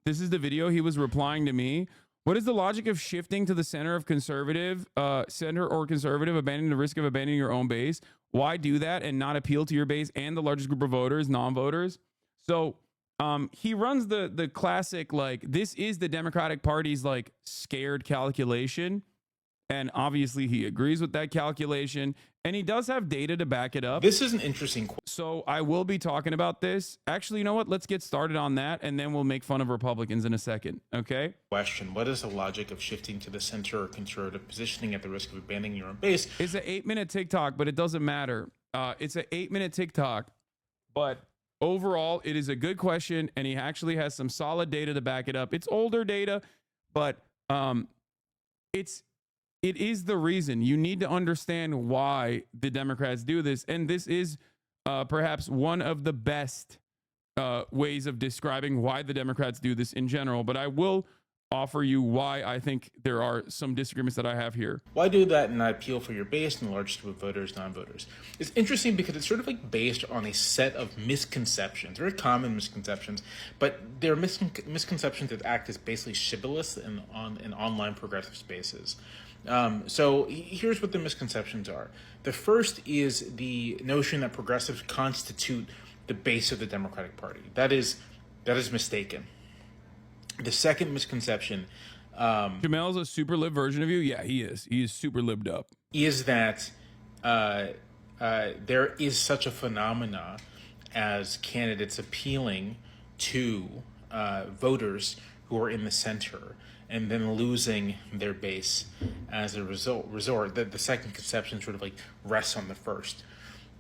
This is the video. He was replying to me. What is the logic of shifting to the center or conservative, abandoning the risk of abandoning your own base? Why do that and not appeal to your base and the largest group of voters, non-voters? So he runs the classic, like, this is the Democratic Party's like scared calculation. And obviously he agrees with that calculation, and he does have data to back it up. This is an interesting question. So I will be talking about this. Actually, you know what? Let's get started on that, and then we'll make fun of Republicans in a second, okay? What is the logic of shifting to the center or conservative positioning at the risk of abandoning your own base? It's an 8-minute TikTok, but it doesn't matter. It's an 8-minute TikTok, but overall, it is a good question, and he actually has some solid data to back it up. It's older data, but it is the reason. You need to understand why the Democrats do this. And this is perhaps one of the best ways of describing why the Democrats do this in general. But I will offer you why I think there are some disagreements that I have here. Why do that and not appeal for your base and the largest group of voters, non-voters? It's interesting because it's sort of like based on a set of misconceptions, very common misconceptions, but they're misconceptions that act as basically shibboleths in online progressive spaces. So here's what the misconceptions are. The first is the notion that progressives constitute the base of the Democratic Party. That is mistaken. The second misconception, Jamel's a super lib version of you. Yeah, he is. He is super libbed up. Is that there is such a phenomena as candidates appealing to voters who are in the center and then losing their base as a result. The second conception sort of like rests on the first.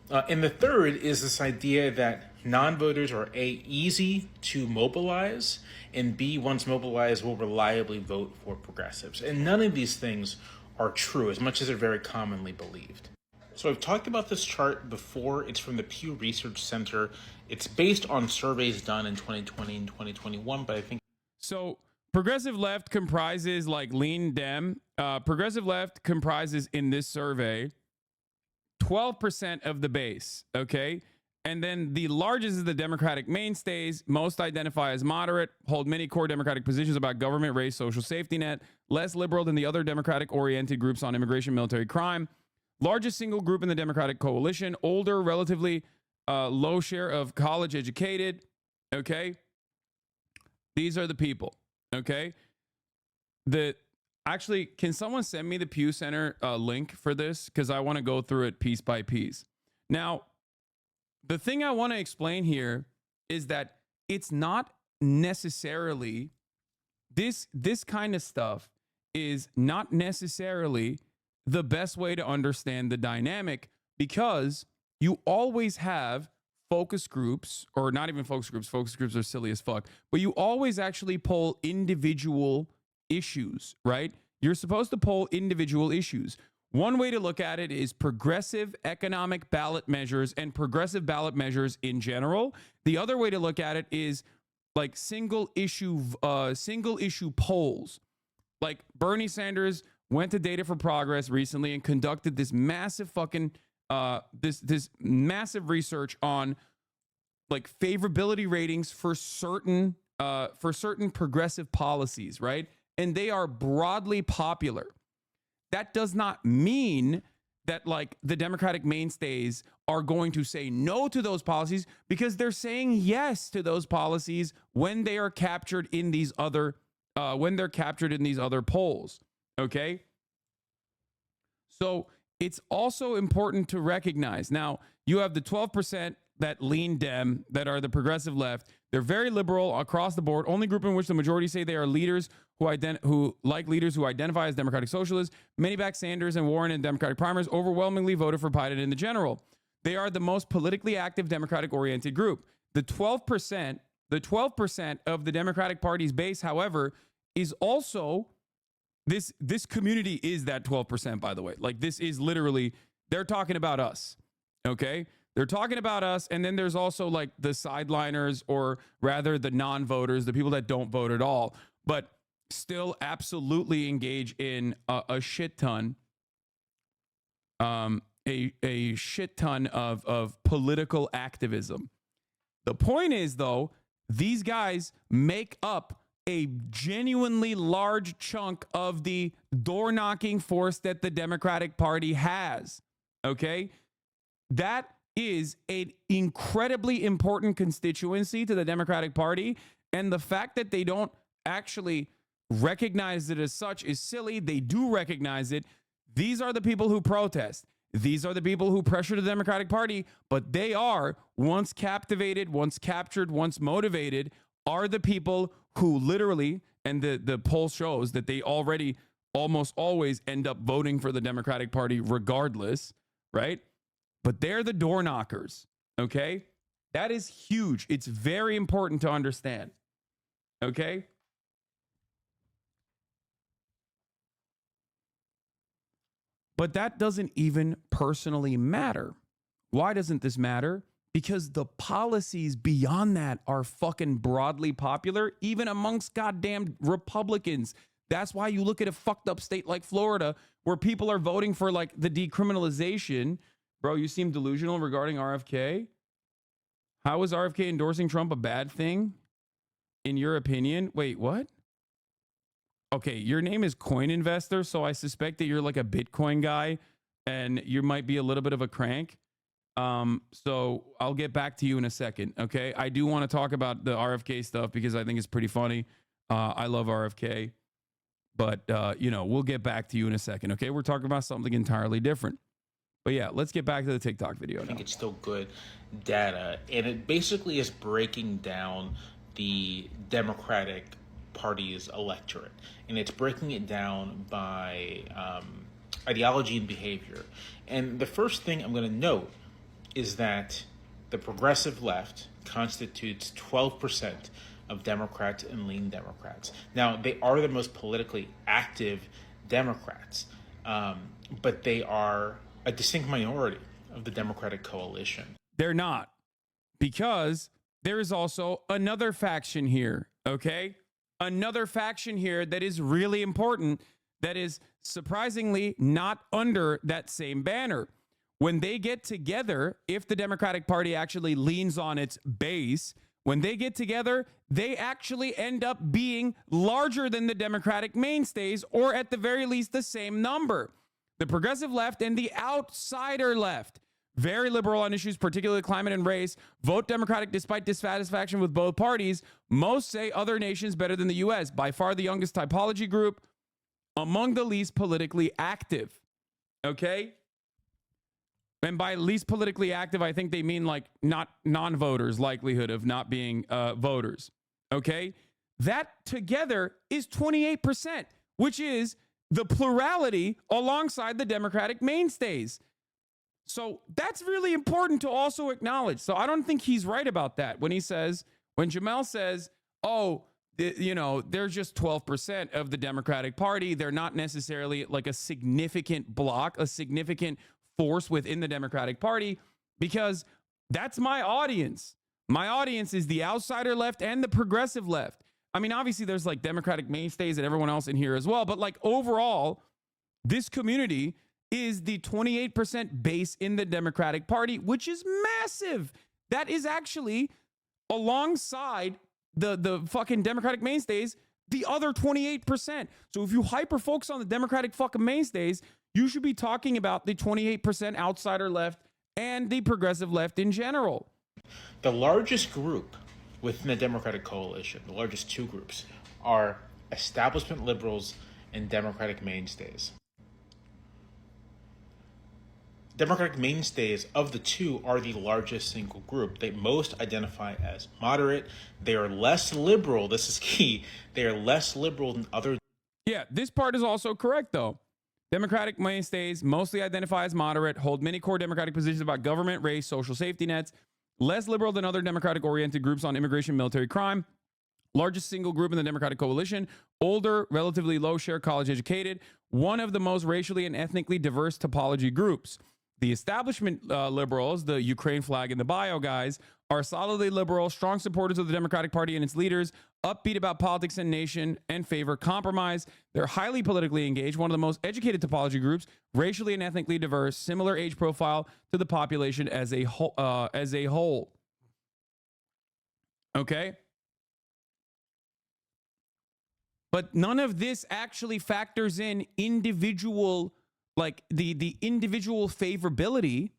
And the third is this idea that non-voters are A, easy to mobilize, and B, once mobilized, will reliably vote for progressives. And none of these things are true, as much as they're very commonly believed. So I've talked about this chart before. It's from the Pew Research Center. It's based on surveys done in 2020 and 2021, but I think... So progressive left comprises like lean Dem. Progressive left comprises in this survey 12% of the base, okay? And then the largest is the Democratic mainstays. Most identify as moderate, hold many core Democratic positions about government, race, social safety net, less liberal than the other Democratic-oriented groups on immigration, military, crime. Largest single group in the Democratic coalition, older, relatively low share of college educated, okay? These are the people, okay? Actually, can someone send me the Pew Center link for this? Because I want to go through it piece by piece. Now, the thing I want to explain here is that it's not necessarily, this kind of stuff is not necessarily the best way to understand the dynamic, because you always have focus groups, or not even focus groups are silly as fuck, but you always actually poll individual issues, right? You're supposed to poll individual issues. One way to look at it is progressive economic ballot measures and progressive ballot measures in general. The other way to look at it is like single issue polls. Like Bernie Sanders went to Data for Progress recently and conducted this massive fucking this massive research on like favorability ratings for certain progressive policies, right? And they are broadly popular. That does not mean that like the Democratic mainstays are going to say no to those policies, because they're saying yes to those policies when they are captured in these other polls. Okay. So it's also important to recognize, now you have the 12% that lean Dem, that are the progressive left. They're very liberal across the board. Only group in which the majority say they are leaders who like leaders who identify as democratic socialists. Many back Sanders and Warren in Democratic primaries, overwhelmingly voted for Biden in the general. They are the most politically active Democratic-oriented group. The 12% of the Democratic Party's base, however, is also this community is that 12%, by the way. Like, this is literally, they're talking about us. Okay? They're talking about us, and then there's also like the sideliners, or rather the non-voters, the people that don't vote at all, but still absolutely engage in a shit ton, a shit ton of political activism. The point is, though, these guys make up a genuinely large chunk of the door knocking force that the Democratic Party has. Okay. That is an incredibly important constituency to the Democratic Party. And the fact that they don't actually recognize it as such is silly. They do recognize it. These are the people who protest. These are the people who pressure the Democratic Party, but they are, once captivated, once captured, once motivated, are the people who literally, and the poll shows that they already almost always end up voting for the Democratic Party regardless, right? But they're the door knockers, okay? That is huge. It's very important to understand, okay? But that doesn't even personally matter. Why doesn't this matter? Because the policies beyond that are fucking broadly popular, even amongst goddamn Republicans. That's why you look at a fucked up state like Florida, where people are voting for like the decriminalization. Bro, you seem delusional regarding RFK. How is RFK endorsing Trump a bad thing, in your opinion? Wait, what? Okay, your name is Coin Investor, so I suspect that you're like a Bitcoin guy and you might be a little bit of a crank. So I'll get back to you in a second, okay? I do want to talk about the RFK stuff because I think it's pretty funny. I love RFK, but, we'll get back to you in a second, okay? We're talking about something entirely different. But yeah, let's get back to the TikTok video now. I think it's still good data, and it basically is breaking down the Democratic Party's electorate, and it's breaking it down by ideology and behavior. And the first thing I'm going to note is that the progressive left constitutes 12% of Democrats and lean Democrats. Now, they are the most politically active Democrats, but they are a distinct minority of the Democratic coalition. They're not, because there is also another faction here, okay? Another faction here that is really important, that is surprisingly not under that same banner. When they get together, if the Democratic Party actually leans on its base, when they get together, they actually end up being larger than the Democratic mainstays, or at the very least the same number. The progressive left and the outsider left, very liberal on issues, particularly climate and race, vote Democratic despite dissatisfaction with both parties. Most say other nations better than the U.S. By far the youngest typology group, among the least politically active. Okay? And by least politically active, I think they mean like not non-voters, likelihood of not being voters. Okay? That together is 28%, which is the plurality alongside the Democratic mainstays. So that's really important to also acknowledge. So I don't think he's right about that when Jamel says, oh, they're just 12% of the Democratic Party. They're not necessarily like a significant block, a significant force within the Democratic Party, because that's my audience. My audience is the outsider left and the progressive left. I mean, obviously there's like Democratic mainstays and everyone else in here as well, but like overall, this community is the 28% base in the Democratic Party, which is massive. That is actually alongside the fucking Democratic mainstays, the other 28%. So if you hyper focus on the Democratic fucking mainstays, you should be talking about the 28% outsider left and the progressive left in general. The largest group within the Democratic coalition, the largest two groups, are establishment liberals and Democratic mainstays. Democratic mainstays of the two are the largest single group. They most identify as moderate. They are less liberal. This is key. They are less liberal than other. Yeah, this part is also correct, though. Democratic mainstays mostly identify as moderate, hold many core Democratic positions about government, race, social safety nets, less liberal than other Democratic-oriented groups on immigration, military crime. Largest single group in the Democratic coalition, older, relatively low share college educated, one of the most racially and ethnically diverse topology groups. The establishment liberals, the Ukraine flag and the bio guys, are solidly liberal, strong supporters of the Democratic Party and its leaders, upbeat about politics and nation, and favor compromise. They're highly politically engaged, one of the most educated topology groups, racially and ethnically diverse, similar age profile to the population as a whole. Okay? But none of this actually factors in individual, like the individual favorability.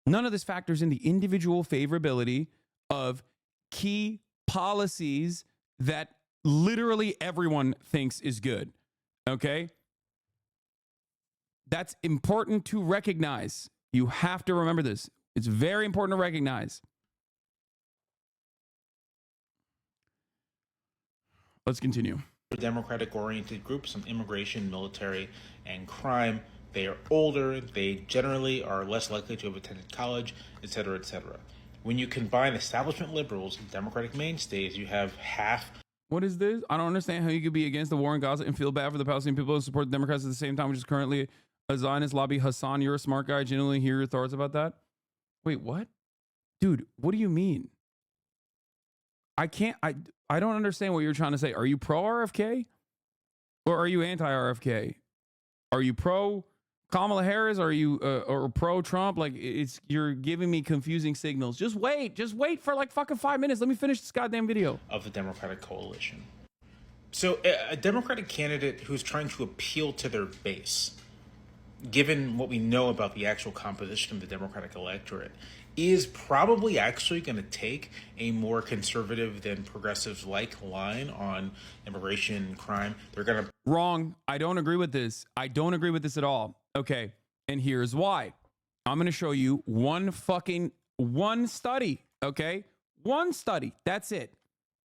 None of this factors in the individual favorability of key policies that literally everyone thinks is good. Okay? That's important to recognize. You have to remember this. It's very important to recognize. Let's continue. Democratic-oriented groups on immigration, military, and crime. They are older. They generally are less likely to have attended college, etc., etc. When you combine establishment liberals and Democratic mainstays, you have half. What is this? I don't understand how you could be against the war in Gaza and feel bad for the Palestinian people and support the Democrats at the same time, which is currently a Zionist lobby. Hasan, you're a smart guy. I genuinely hear your thoughts about that. Wait, what? Dude, what do you mean? I don't understand what you're trying to say. Are you pro RFK or are you anti RFK? Are you pro Kamala Harris? Are you or pro Trump? Like, you're giving me confusing signals. Just wait for like fucking 5 minutes. Let me finish this goddamn video. Of the Democratic coalition. So a Democratic candidate who's trying to appeal to their base, given what we know about the actual composition of the Democratic electorate, is probably actually going to take a more conservative than progressive-like line on immigration and crime. They're going to... Wrong. I don't agree with this. I don't agree with this at all. Okay. And here's why. I'm going to show you one study. Okay. One study. That's it.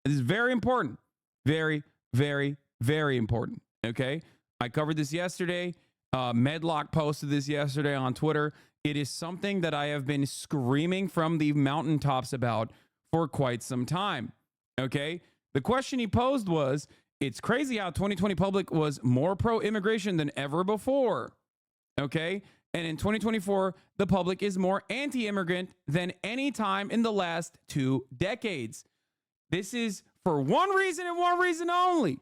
This is very important. Very, very, very important. Okay. I covered this yesterday. Medlock posted this yesterday on Twitter. It is something that I have been screaming from the mountaintops about for quite some time. Okay. The question he posed was, it's crazy how 2020 public was more pro-immigration than ever before. Okay. And in 2024, the public is more anti-immigrant than any time in the last 2 decades. This is for one reason and one reason only.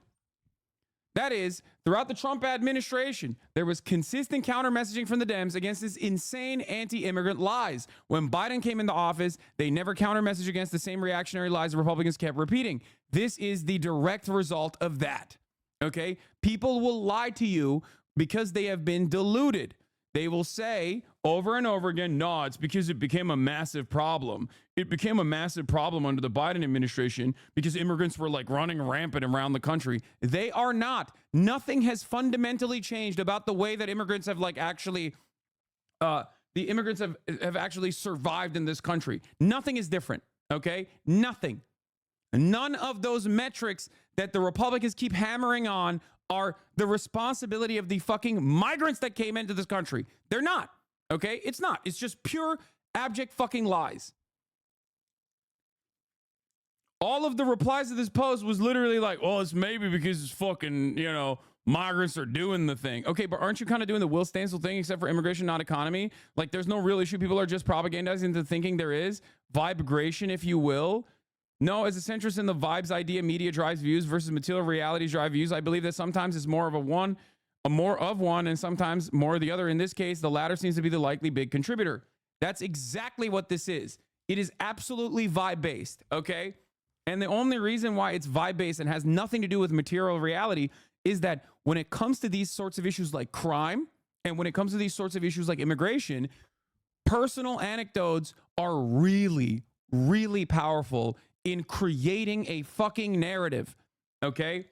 That is, throughout the Trump administration, there was consistent counter messaging from the Dems against this insane anti-immigrant lies. When Biden came into office, they never counter messaged against the same reactionary lies the Republicans kept repeating. This is the direct result of that. Okay? People will lie to you because they have been deluded. They will say over and over again, no, it's because it became a massive problem. It became a massive problem under the Biden administration because immigrants were like running rampant around the country. They are not. Nothing has fundamentally changed about the way that immigrants have like actually, the immigrants have actually survived in this country. Nothing is different. Okay? Nothing. None of those metrics that the Republicans keep hammering on are the responsibility of the fucking migrants that came into this country. They're not. Okay? It's not. It's just pure abject fucking lies. All of the replies to this post was literally like, well, it's maybe because it's fucking, migrants are doing the thing. Okay, but aren't you kind of doing the Will Stancil thing except for immigration, not economy? Like, there's no real issue. People are just propagandizing into thinking there is. Vibegration, if you will. No, as a centrist in the vibes idea, media drives views versus material realities drive views. I believe that sometimes it's more of more of one, and sometimes more of the other. In this case, the latter seems to be the likely big contributor. That's exactly what this is. It is absolutely vibe-based, okay? And the only reason why it's vibe-based and has nothing to do with material reality is that when it comes to these sorts of issues like crime, and when it comes to these sorts of issues like immigration, personal anecdotes are really, really powerful in creating a fucking narrative, okay?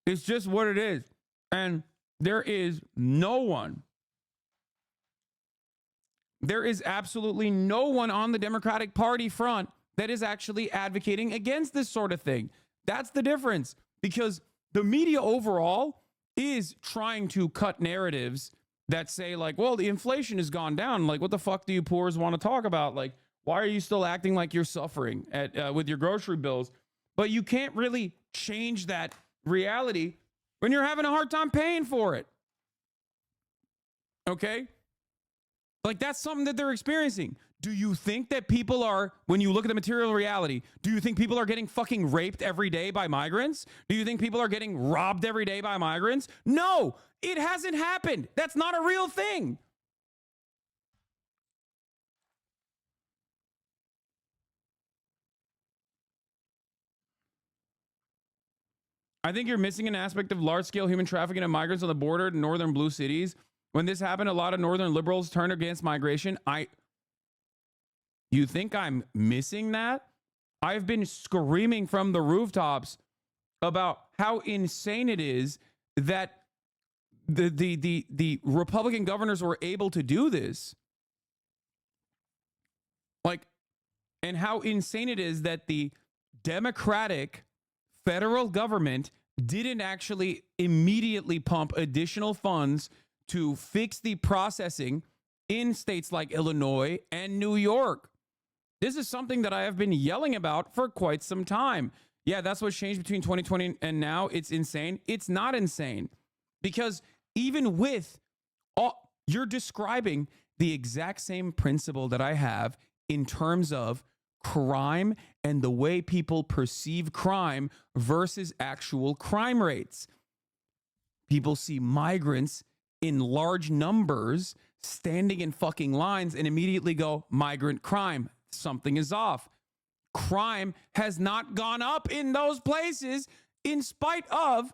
It's just what it is. And there is absolutely no one on the Democratic Party front that is actually advocating against this sort of thing. That's the difference, because the media overall is trying to cut narratives that say like, well, the inflation has gone down. Like, what the fuck do you poors want to talk about? Like, why are you still acting like you're suffering with your grocery bills? But you can't really change that reality when you're having a hard time paying for it. Okay? Like, that's something that they're experiencing. Do you think that people are, when you look at the material reality, do you think people are getting fucking raped every day by migrants? Do you think people are getting robbed every day by migrants? No, it hasn't happened. That's not a real thing. I think you're missing an aspect of large-scale human trafficking of migrants on the border in northern blue cities. When this happened, a lot of northern liberals turned against migration. You think I'm missing that? I've been screaming from the rooftops about how insane it is that the Republican governors were able to do this. Like, and how insane it is that the Democratic federal government didn't actually immediately pump additional funds to fix the processing in states like Illinois and New York. This is something that I have been yelling about for quite some time. Yeah, that's what's changed between 2020 and now. It's insane. It's not insane, because even with all, you're describing the exact same principle that I have in terms of crime and the way people perceive crime versus actual crime rates. People see migrants in large numbers standing in fucking lines and immediately go, migrant crime. Something is off. Crime has not gone up in those places in spite of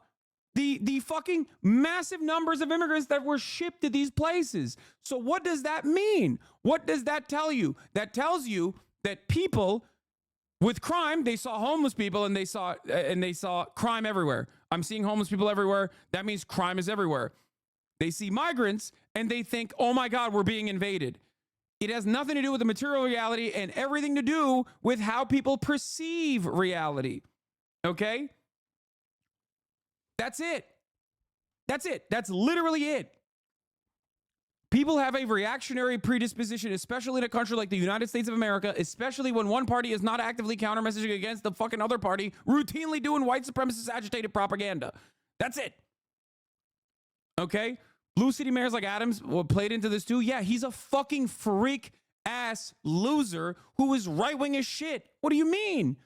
the fucking massive numbers of immigrants that were shipped to these places. So what does that mean? What does that tell you? That tells you that people with crime, they saw homeless people and they saw crime everywhere. I'm seeing homeless people everywhere. That means crime is everywhere. They see migrants and they think, oh my God, we're being invaded. It has nothing to do with the material reality and everything to do with how people perceive reality. Okay? That's it. That's it. That's literally it. People have a reactionary predisposition, especially in a country like the United States of America, especially when one party is not actively counter-messaging against the fucking other party, routinely doing white supremacist agitated propaganda. That's it. Okay? Blue city mayors like Adams played into this too. Yeah, he's a fucking freak ass loser who is right-wing as shit. What do you mean?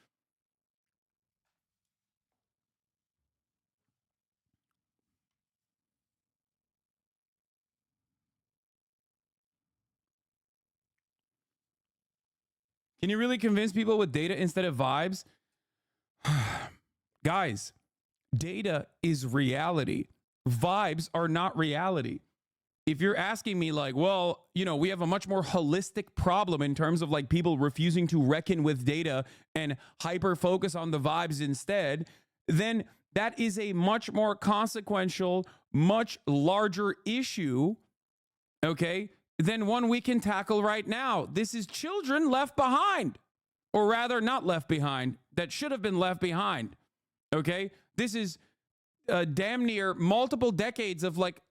Can you really convince people with data instead of vibes? Guys, data is reality. Vibes are not reality. If you're asking me like, well, you know, we have a much more holistic problem in terms of like people refusing to reckon with data and hyper focus on the vibes instead, then that is a much more consequential, much larger issue, okay, than one we can tackle right now. This is children left behind, or rather not left behind, that should have been left behind, okay? This is damn near multiple decades of like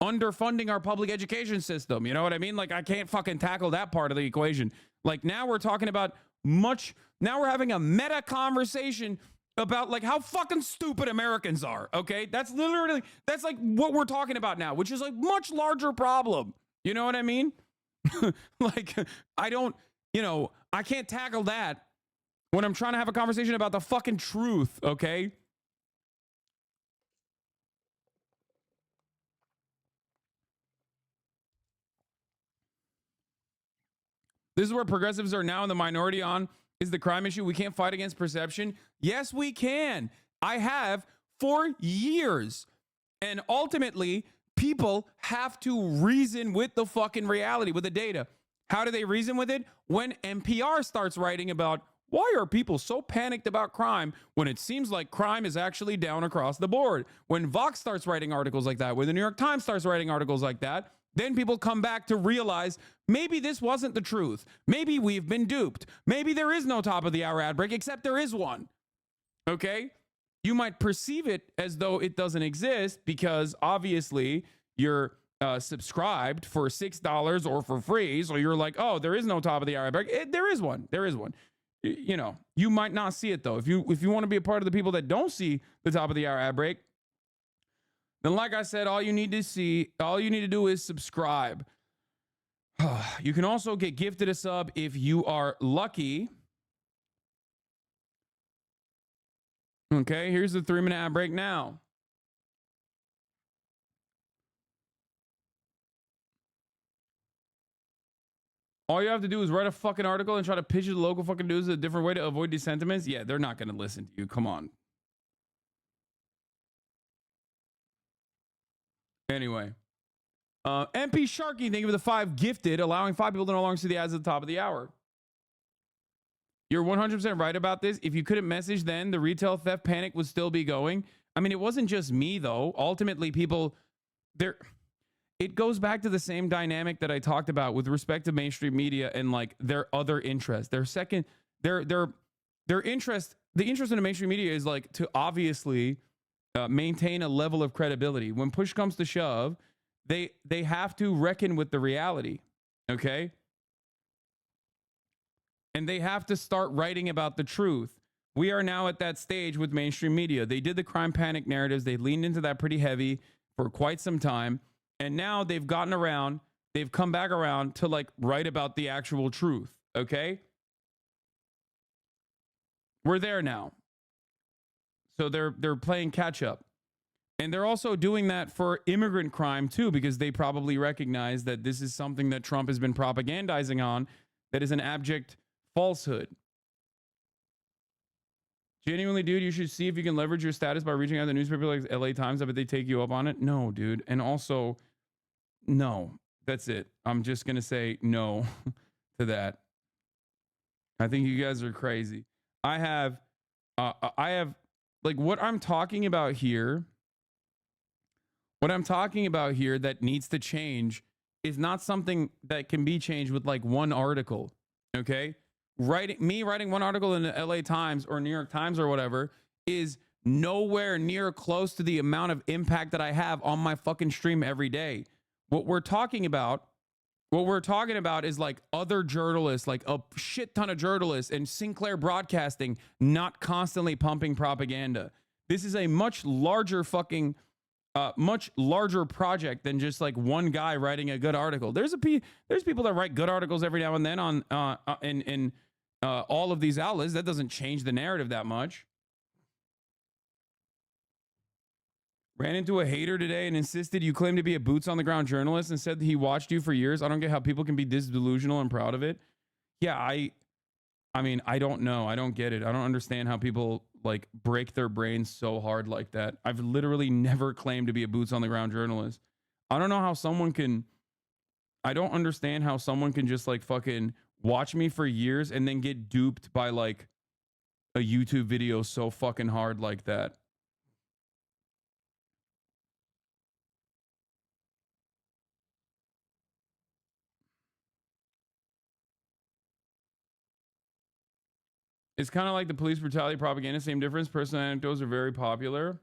underfunding our public education system. You know what I mean? Like I can't fucking tackle that part of the equation. Like now we're talking about now we're having a meta conversation about like how fucking stupid Americans are. Okay. That's like what we're talking about now, which is like much larger problem. You know what I mean? Like I can't tackle that when I'm trying to have a conversation about the fucking truth. Okay. This is where progressives are now in the minority on is the crime issue. We can't fight against perception. Yes, we can. I have for years. And ultimately, people have to reason with the fucking reality, with the data. How do they reason with it? When NPR starts writing about why are people so panicked about crime when it seems like crime is actually down across the board? When Vox starts writing articles like that, when the New York Times starts writing articles like that, then people come back to realize maybe this wasn't the truth. Maybe we've been duped. Maybe there is no top of the hour ad break, except there is one. Okay? You might perceive it as though it doesn't exist because obviously you're subscribed for $6 or for free. So you're like, oh, there is no top of the hour ad break. There is one. There is one. You know, you might not see it though. If you want to be a part of the people that don't see the top of the hour ad break, then like I said, all you need to do is subscribe. You can also get gifted a sub if you are lucky. Okay, here's the 3-minute ad break now. All you have to do is write a fucking article and try to pitch it to local fucking news a different way to avoid these sentiments. Yeah, they're not going to listen to you. Come on. Anyway, MP Sharky, thank you for the 5 gifted, allowing 5 people to no longer see the ads at the top of the hour. You're 100% right about this. If you couldn't message then, the retail theft panic would still be going. I mean, it wasn't just me, though. Ultimately, people, there. It goes back to the same dynamic that I talked about with respect to mainstream media and like their other interests. Their interest, the interest in the mainstream media is like to obviously maintain a level of credibility. When push comes to shove, they have to reckon with the reality. Okay. And they have to start writing about the truth. We are now at that stage with mainstream media. They did the crime panic narratives. They leaned into that pretty heavy for quite some time. And now they've gotten around, they've come back around to like write about the actual truth. Okay. We're there now. So they're playing catch up. And they're also doing that for immigrant crime too, because they probably recognize that this is something that Trump has been propagandizing on that is an abject falsehood. Genuinely, dude, you should see if you can leverage your status by reaching out to the newspaper like LA Times. I bet they take you up on it. No, dude. And also, no, that's it. I'm just going to say no to that. I think you guys are crazy. I have like what I'm talking about here that needs to change is not something that can be changed with like one article. Okay. Writing one article in the LA Times or New York Times or whatever is nowhere near close to the amount of impact that I have on my fucking stream every day. What we're talking about is like other journalists, like a shit ton of journalists and Sinclair Broadcasting not constantly pumping propaganda. This is a much larger project than just like one guy writing a good article. There's people that write good articles every now and then on in all of these outlets. That doesn't change the narrative that much. Ran into a hater today and insisted you claim to be a boots on the ground journalist and said that he watched you for years. I don't get how people can be this delusional and proud of it. Yeah, I mean, I don't know. I don't get it. I don't understand how people like break their brains so hard like that. I've literally never claimed to be a boots on the ground journalist. I don't know how I don't understand how someone can just like fucking watch me for years and then get duped by like a YouTube video so fucking hard like that. It's kind of like the police brutality propaganda, same difference. Personal anecdotes are very popular.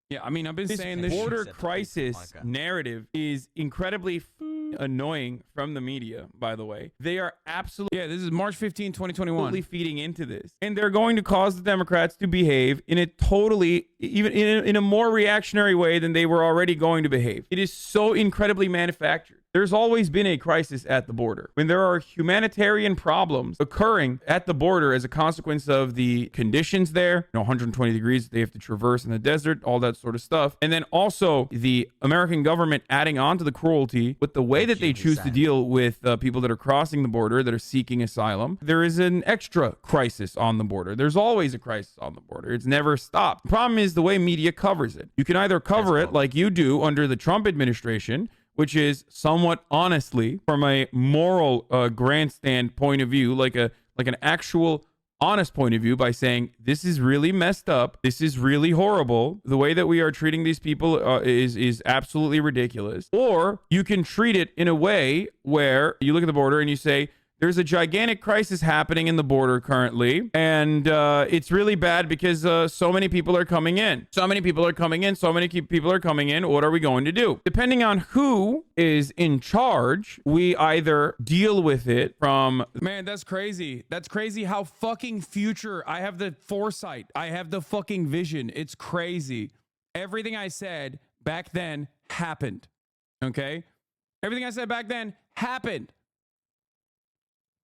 Yeah, I mean, I've been saying this border crisis narrative is incredibly annoying from the media, by the way. They are absolutely, yeah, this is March 15, 2021, feeding into this. And they're going to cause the Democrats to behave in a totally, even in a more reactionary way than they were already going to behave. It is so incredibly manufactured. There's always been a crisis at the border. When there are humanitarian problems occurring at the border as a consequence of the conditions there, 120 degrees they have to traverse in the desert, all that sort of stuff. And then also the American government adding on to the cruelty with the way that they choose to deal with people that are crossing the border, that are seeking asylum. There is an extra crisis on the border. There's always a crisis on the border. It's never stopped. The problem is the way media covers it. You can either cover it like you do under the Trump administration, which is somewhat honestly, from a moral grandstand point of view, like an actual honest point of view, by saying this is really messed up, this is really horrible, the way that we are treating these people is absolutely ridiculous. Or you can treat it in a way where you look at the border and you say, there's a gigantic crisis happening in the border currently, and it's really bad because so many people are coming in. So many people are coming in. What are we going to do? Depending on who is in charge, we either deal with it from... Man, that's crazy. That's crazy how fucking future. I have the foresight. I have the fucking vision. It's crazy. Everything I said back then happened. Okay? Everything I said back then happened.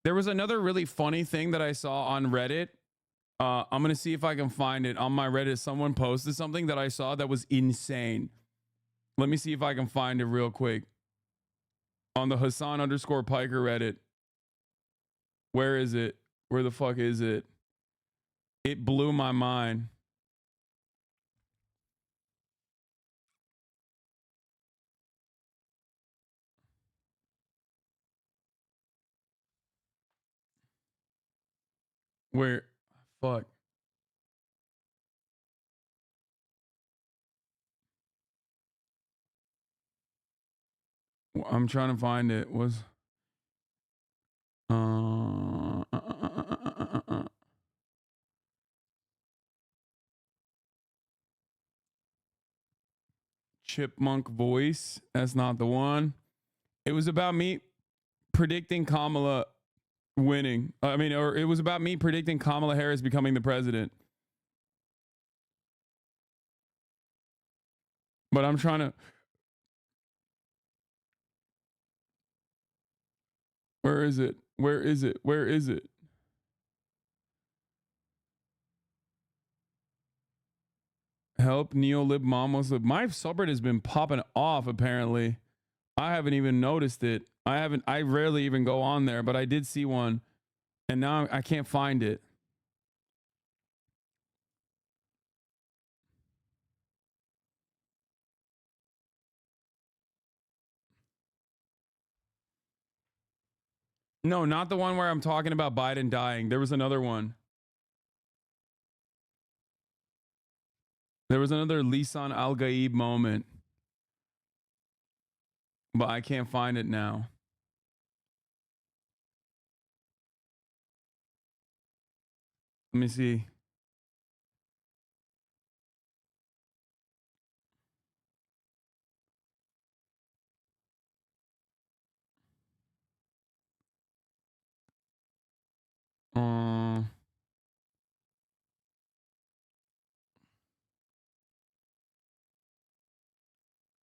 There was another really funny thing that I saw on Reddit. I'm going to see if I can find it on my Reddit. Someone posted something that I saw that was insane. Let me see if I can find it real quick. On the Hasan_Piker Reddit. Where is it? Where the fuck is it? It blew my mind. Where? Fuck. I'm trying to find it. Was chipmunk voice. That's not the one. It was about me predicting Kamala winning. I mean, or it was about me predicting Kamala Harris becoming the president. But I'm trying to. Where is it? Where is it? Where is it? Help neolib mamos. My subreddit has been popping off apparently. I haven't even noticed it. I rarely even go on there, but I did see one and now I can't find it. No, not the one where I'm talking about Biden dying. There was another one. There was another Lisan Al Gaib moment. But I can't find it now. Let me see.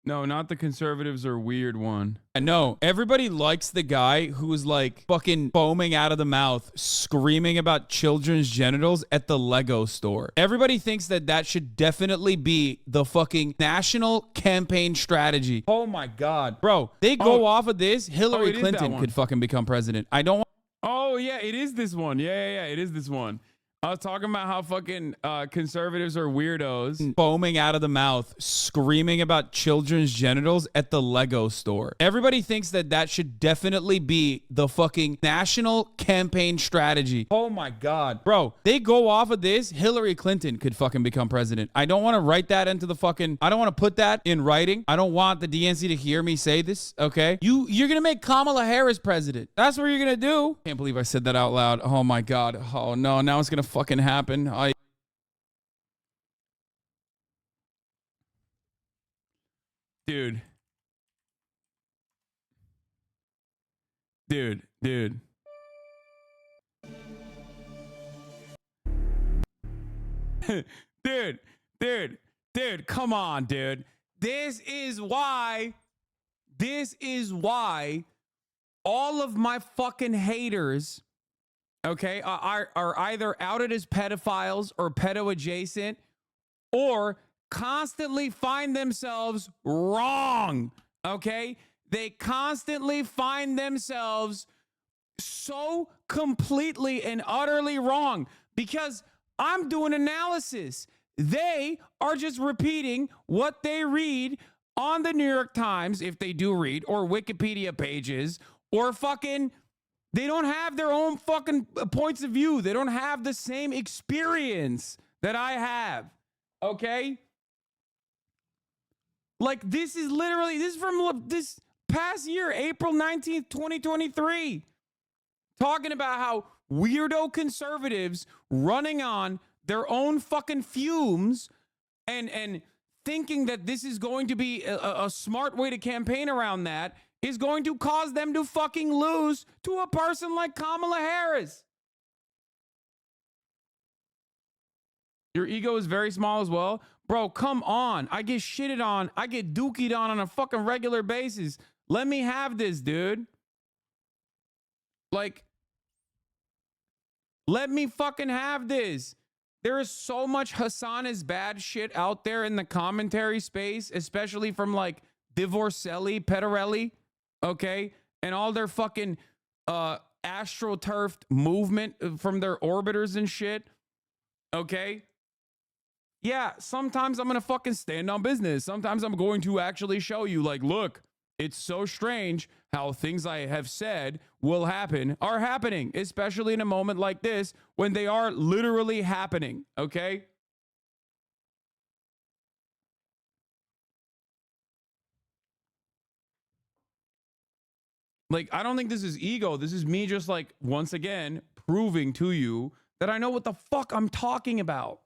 No, not the conservatives are weird one. No, everybody likes the guy who was like fucking foaming out of the mouth, screaming about children's genitals at the Lego store. Everybody thinks that that should definitely be the fucking national campaign strategy. Oh my God. Bro, they go off of this, Hillary Clinton could fucking become president. I don't want. Oh, yeah, it is this one. Yeah, it is this one. I was talking about how fucking conservatives are weirdos. Foaming out of the mouth, screaming about children's genitals at the Lego store. Everybody thinks that that should definitely be the fucking national campaign strategy. Oh my God. Bro, they go off of this, Hillary Clinton could fucking become president. I don't want to write that into the fucking, I don't want to put that in writing. I don't want the DNC to hear me say this, okay? You're going to make Kamala Harris president. That's what you're going to do. Can't believe I said that out loud. Oh my God. Oh no, now it's going to fucking happen. Dude. Dude. Dude, come on, dude. This is why all of my fucking haters, okay, are either outed as pedophiles or pedo adjacent or constantly find themselves wrong, okay? They constantly find themselves so completely and utterly wrong because I'm doing analysis. They are just repeating what they read on the New York Times, if they do read, or Wikipedia pages, or fucking, they don't have their own fucking points of view. They don't have the same experience that I have. Okay? Like, this is from this past year, April 19th, 2023. Talking about how weirdo conservatives running on their own fucking fumes and thinking that this is going to be a smart way to campaign around that is going to cause them to fucking lose to a person like Kamala Harris. Your ego is very small as well. Bro, come on. I get shitted on. I get dookied on a fucking regular basis. Let me have this, dude. Like, let me fucking have this. There is so much Hasan is bad shit out there in the commentary space, especially from like Divorcelli, Pettarelli, okay? And all their fucking astroturfed movement from their orbiters and shit, okay? Yeah, sometimes I'm going to fucking stand on business. Sometimes I'm going to actually show you, like, look, It's so strange how things I have said will happen are happening, especially in a moment like this when they are literally happening, okay? Like, I don't think this is ego. This is me just like, once again, proving to you that I know what the fuck I'm talking about.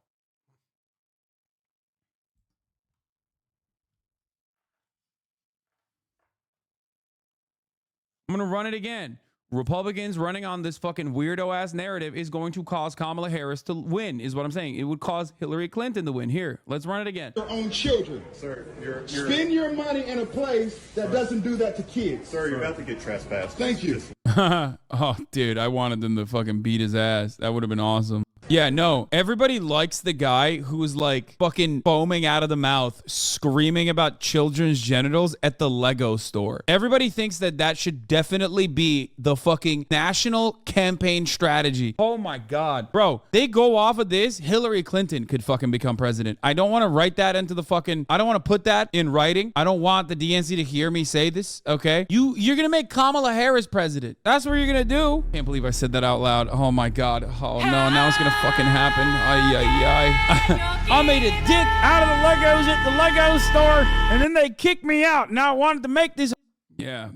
I'm going to run it again. Republicans running on this fucking weirdo ass narrative is going to cause Kamala Harris to win, is what I'm saying. It would cause Hillary Clinton to win. Here, let's run it again. Your own children. Sir, Spend your money in a place that doesn't do that to kids. Sir, you're about to get trespassed. Thank you. Oh, dude, I wanted them to fucking beat his ass. That would have been awesome. Yeah, no, everybody likes the guy who's like fucking foaming out of the mouth, screaming about children's genitals at the Lego store. Everybody thinks that that should definitely be the fucking national campaign strategy. Oh my God. Bro, they go off of this, Hillary Clinton could fucking become president. I don't want to write that into the fucking, I don't want to put that in writing. I don't want the DNC to hear me say this, okay? You're going to make Kamala Harris president. That's what you're going to do. Can't believe I said that out loud. Oh my God. Oh no, now it's going to fucking happen. Ay, ay, ay. I made a dick out of the Legos at the Lego store, and then they kicked me out. Now I wanted to make this. Yeah.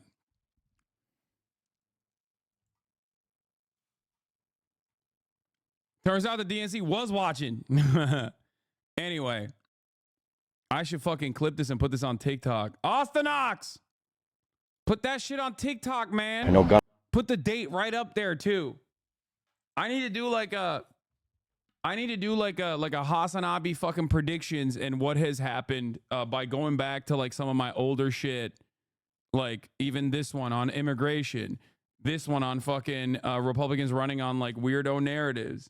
Turns out the DNC was watching. Anyway, I should fucking clip this and put this on TikTok. Austin Ox! Put that shit on TikTok, man. I know God. Put the date right up there, too. I need to do like a Hasan Abi fucking predictions and what has happened by going back to like some of my older shit, like even this one on immigration, this one on fucking Republicans running on like weirdo narratives.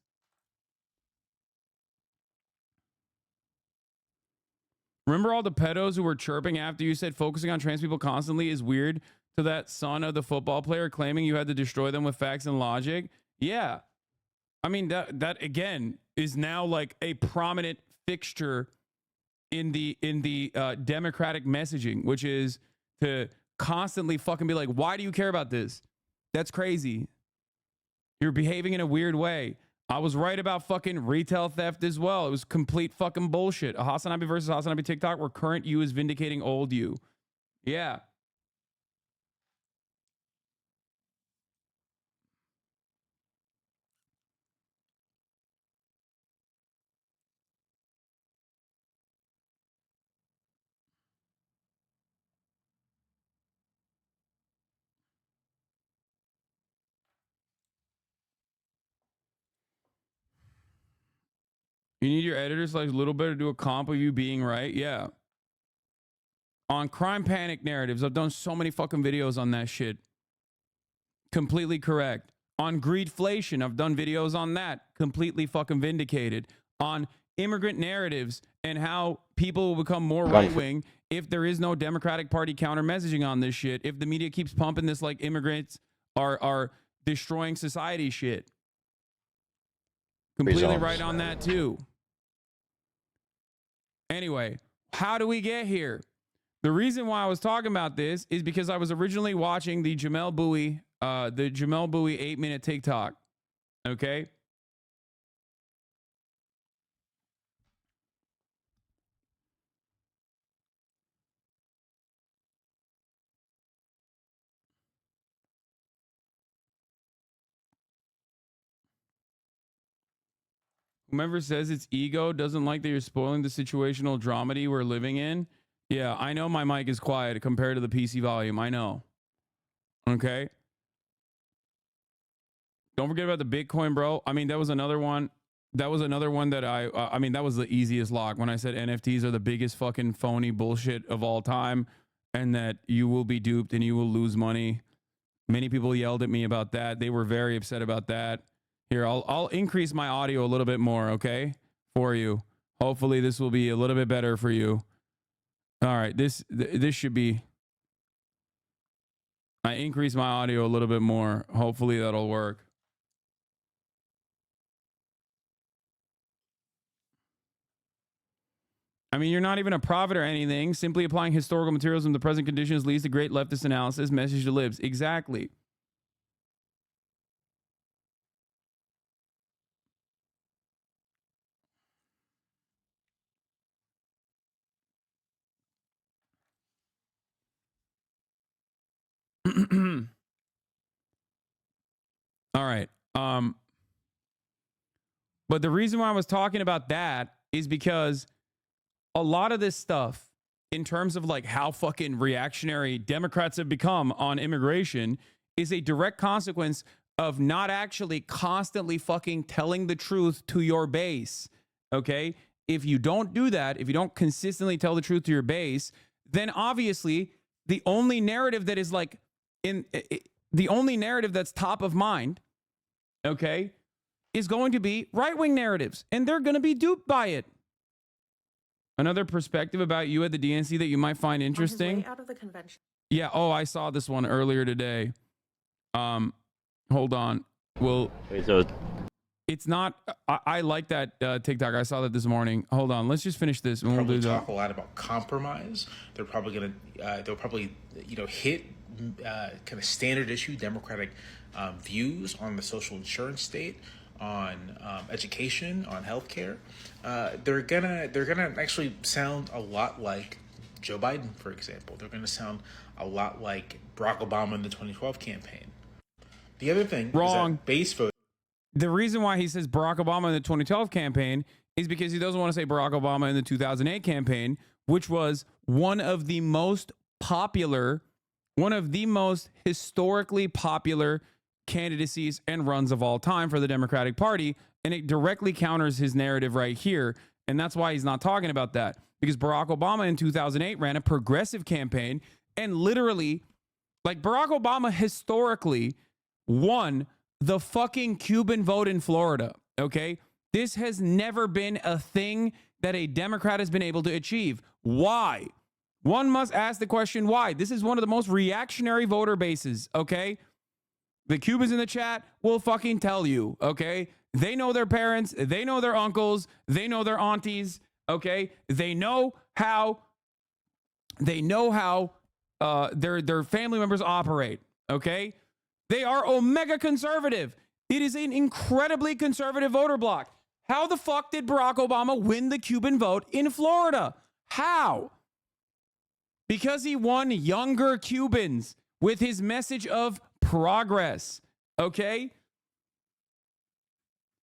Remember all the pedos who were chirping after you said focusing on trans people constantly is weird to that son of the football player claiming you had to destroy them with facts and logic? Yeah. I mean, that again is now like a prominent fixture in the Democratic messaging, which is to constantly fucking be like, why do you care about this? That's crazy. You're behaving in a weird way. I was right about fucking retail theft as well. It was complete fucking bullshit. A Hasan Abi versus Hasan Abi TikTok where current you is vindicating old you. Yeah. You need your editors like a little bit to do a comp of you being right. Yeah. On crime panic narratives, I've done so many fucking videos on that shit. Completely correct. On greedflation, I've done videos on that. Completely fucking vindicated. On immigrant narratives and how people will become more right-wing if there is no Democratic Party counter messaging on this shit. If the media keeps pumping this like immigrants are destroying society shit. Completely right on that too. Anyway, how do we get here? The reason why I was talking about this is because I was originally watching the Jamel Bowie 8-minute TikTok. Okay. Whomever says it's ego doesn't like that you're spoiling the situational dramedy we're living in. Yeah, I know my mic is quiet compared to the PC volume. I know. Okay. Don't forget about the Bitcoin, bro. I mean, that was another one. That was another one that I mean, that was the easiest lock when I said NFTs are the biggest fucking phony bullshit of all time and that you will be duped and you will lose money. Many people yelled at me about that. They were very upset about that. Here, I'll increase my audio a little bit more, okay, for you. Hopefully this will be a little bit better for you. All right, this should be. I increase my audio a little bit more. Hopefully that'll work. I mean, you're not even a prophet or anything. Simply applying historical materials in the present conditions leads to great leftist analysis. Message to libs. Exactly. All right. But the reason why I was talking about that is because a lot of this stuff, in terms of like how fucking reactionary Democrats have become on immigration, is a direct consequence of not actually constantly fucking telling the truth to your base. Okay? If you don't do that, if you don't consistently tell the truth to your base, then obviously the only narrative that is like the only narrative that's top of mind, okay, is going to be right-wing narratives, and they're going to be duped by it. Another perspective about you at the DNC that you might find interesting. On his way out of the convention. Yeah. Oh, I saw this one earlier today. Hold on. Well, Wait, so it's not. I like that TikTok. I saw that this morning. Hold on. Let's just finish this, and we'll Probably do talk that. a lot about compromise. They're probably gonna they'll probably hit kind of standard issue Democratic views on the social insurance state, on education, on healthcare. They're gonna actually sound a lot like Joe Biden, for example. They're gonna sound a lot like Barack Obama in the 2012 campaign. The other thing Wrong. is that base vote. The reason why he says Barack Obama in the 2012 campaign is because he doesn't want to say Barack Obama in the 2008 campaign, which was one of the most popular, one of the most historically popular candidacies and runs of all time for the Democratic Party. And it directly counters his narrative right here. And that's why he's not talking about that, because Barack Obama in 2008 ran a progressive campaign, and literally, like, Barack Obama historically won the fucking Cuban vote in Florida. Okay. This has never been a thing that a Democrat has been able to achieve. Why? One must ask the question, why? This is one of the most reactionary voter bases. Okay. The Cubans in the chat will fucking tell you. Okay. They know their parents. They know their uncles. They know their aunties. Okay. They know how their family members operate. Okay. They are omega conservative. It is an incredibly conservative voter bloc. How the fuck did Barack Obama win the Cuban vote in Florida? How? Because he won younger Cubans with his message of progress. Okay?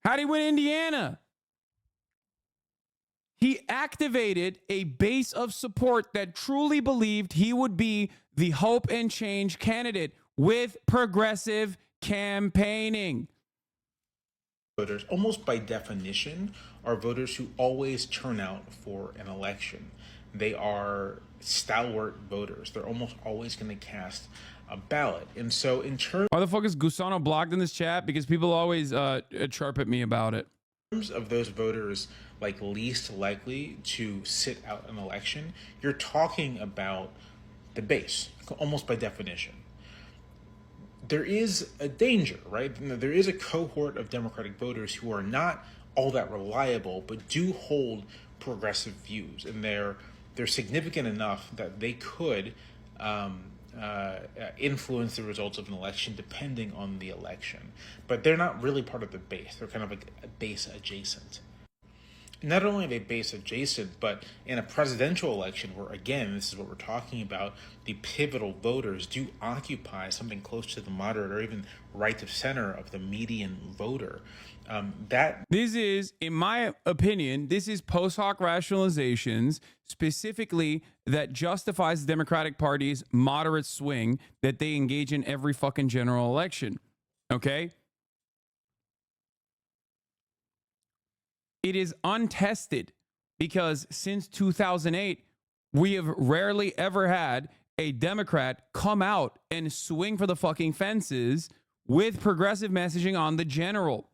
How did he win Indiana? He activated a base of support that truly believed he would be the hope and change candidate with progressive campaigning. Voters, almost by definition, are voters who always turn out for an election. They are stalwart voters. They're almost always going to cast a ballot. And so in terms Why the fuck is Gusano blocked in this chat? Because people always chirp at me about it. of those voters like least likely to sit out an election, you're talking about the base, almost by definition. There is a danger, right? There is a cohort of Democratic voters who are not all that reliable, but do hold progressive views, and they're significant enough that they could influence the results of an election depending on the election. But they're not really part of the base. They're kind of like a base adjacent. Not only are they base adjacent, but in a presidential election where, again, this is what we're talking about, the pivotal voters do occupy something close to the moderate or even right of center of the median voter. This is, in my opinion, this is post hoc rationalizations specifically that justifies the Democratic Party's moderate swing that they engage in every fucking general election. Okay? It is untested because since 2008, we have rarely ever had a Democrat come out and swing for the fucking fences with progressive messaging on the general.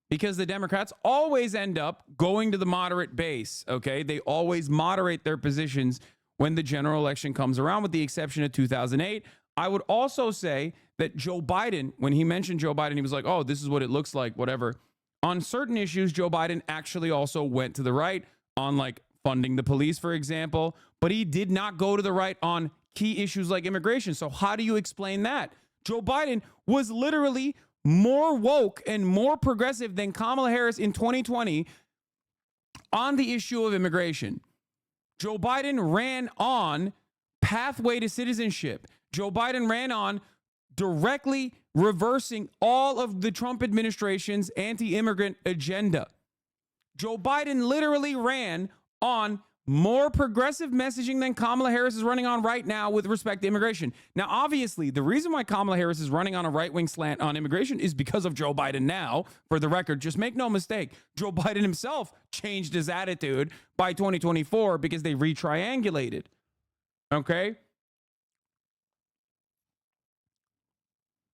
Because the Democrats always end up going to the moderate base, okay? They always moderate their positions when the general election comes around, with the exception of 2008. I would also say that Joe Biden, when he mentioned Joe Biden, he was like, oh, this is what it looks like, whatever. On certain issues, Joe Biden actually also went to the right on like funding the police, for example, but he did not go to the right on key issues like immigration. So how do you explain that? Joe Biden was literally more woke and more progressive than Kamala Harris in 2020 on the issue of immigration. Joe Biden ran on pathway to citizenship. Joe Biden ran on directly reversing all of the Trump administration's anti-immigrant agenda. Joe Biden literally ran on more progressive messaging than Kamala Harris is running on right now with respect to immigration. Now, obviously, the reason why Kamala Harris is running on a right-wing slant on immigration is because of Joe Biden now. For the record, just make no mistake, Joe Biden himself changed his attitude by 2024 because they retriangulated. Okay?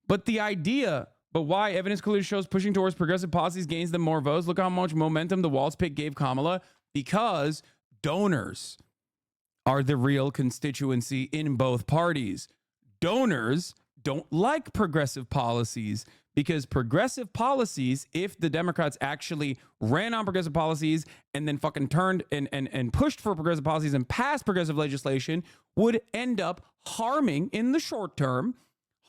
But the idea, but why evidence clearly shows pushing towards progressive policies gains them more votes. Look how much momentum the Walz pick gave Kamala, because donors are the real constituency in both parties. Donors don't like progressive policies, because progressive policies, if the Democrats actually ran on progressive policies and then fucking turned and pushed for progressive policies and passed progressive legislation, would end up harming in the short term,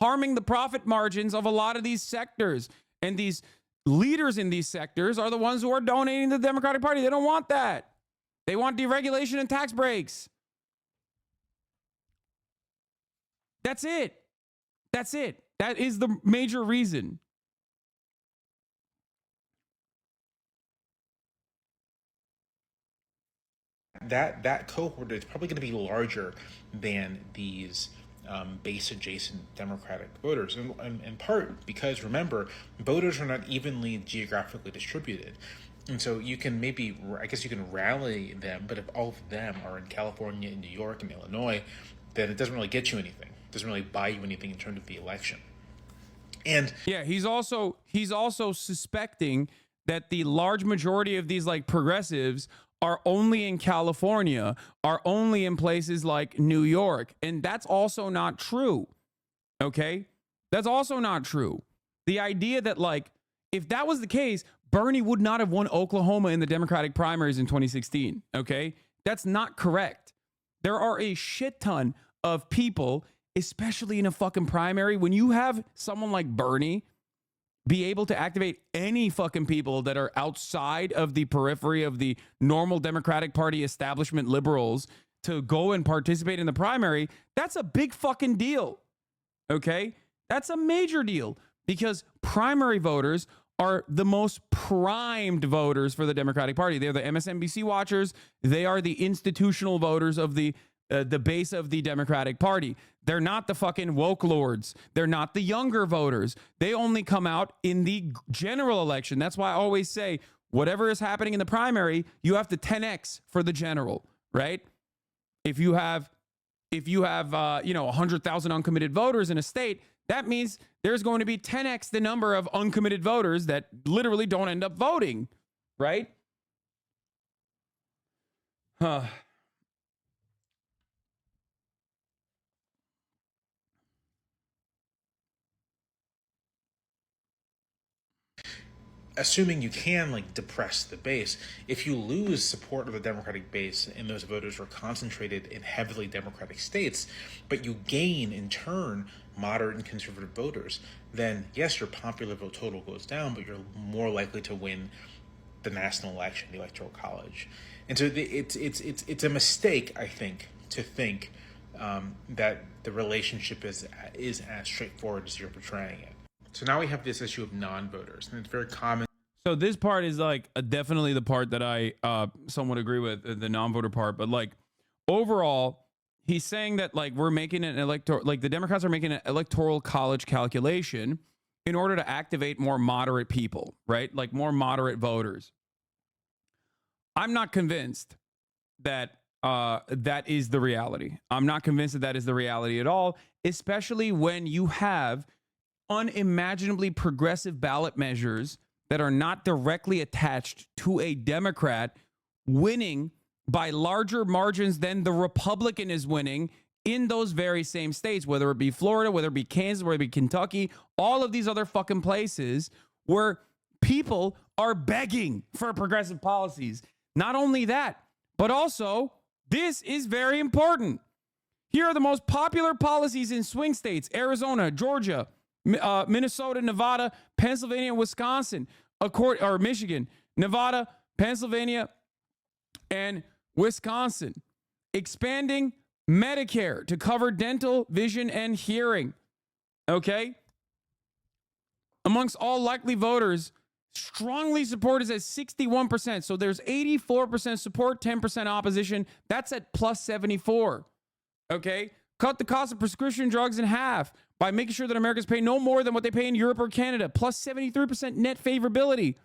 harming the profit margins of a lot of these sectors. And these leaders in these sectors are the ones who are donating to the Democratic Party. They don't want that. They want deregulation and tax breaks. That's it. That's it. That is the major reason. That cohort is probably going to be larger than these base adjacent Democratic voters, in part because, remember, voters are not evenly geographically distributed. And so you can maybe, I guess you can rally them, but if all of them are in California and New York and Illinois, then it doesn't really get you anything. It doesn't really buy you anything in terms of the election. And yeah, he's also suspecting that the large majority of these like progressives are only in California, are only in places like New York. And that's also not true. Okay? That's also not true. The idea that, like, if that was the case, Bernie would not have won Oklahoma in the Democratic primaries in 2016. Okay? That's not correct. There are a shit ton of people, especially in a fucking primary, when you have someone like Bernie be able to activate any fucking people that are outside of the periphery of the normal Democratic Party establishment liberals to go and participate in the primary, that's a big fucking deal. Okay? That's a major deal, because primary voters are the most primed voters for the Democratic Party. They're the MSNBC watchers. They are the institutional voters of the base of the Democratic Party. They're not the fucking woke lords. They're not the younger voters. They only come out in the general election. That's why I always say, whatever is happening in the primary, you have to 10x for the general, right? If you have 100,000 uncommitted voters in a state, that means there's going to be 10x the number of uncommitted voters that literally don't end up voting, right? Assuming you can, like, depress the base, if you lose support of the Democratic base and those voters are concentrated in heavily Democratic states, but you gain in turn moderate and conservative voters, then yes, your popular vote total goes down, but you're more likely to win the national election, the Electoral College. And so it's a mistake, I think, to think that the relationship is as straightforward as you're portraying it. So now we have this issue of non-voters, and it's very common. So this part is like definitely the part that I somewhat agree with, the non-voter part. But like overall, he's saying that like we're making an electoral, like the Democrats are making an electoral college calculation in order to activate more moderate people, right? Like more moderate voters. I'm not convinced that that is the reality. I'm not convinced that that is the reality at all, especially when you have unimaginably progressive ballot measures that are not directly attached to a Democrat winning by larger margins than the Republican is winning in those very same states, whether it be Florida, whether it be Kansas, whether it be Kentucky, all of these other fucking places where people are begging for progressive policies. Not only that, But also, this is very important. Here are the most popular policies in swing states: Arizona, Georgia, Minnesota, Nevada, Pennsylvania, Wisconsin, or Michigan, Nevada, Pennsylvania, and Wisconsin. Expanding Medicare to cover dental, vision, and hearing. Okay? Amongst all likely voters, strongly support is at 61%. So there's 84% support, 10% opposition. That's at plus 74. Okay? Cut the cost of prescription drugs in half by making sure that Americans pay no more than what they pay in Europe or Canada. Plus 73% net favorability.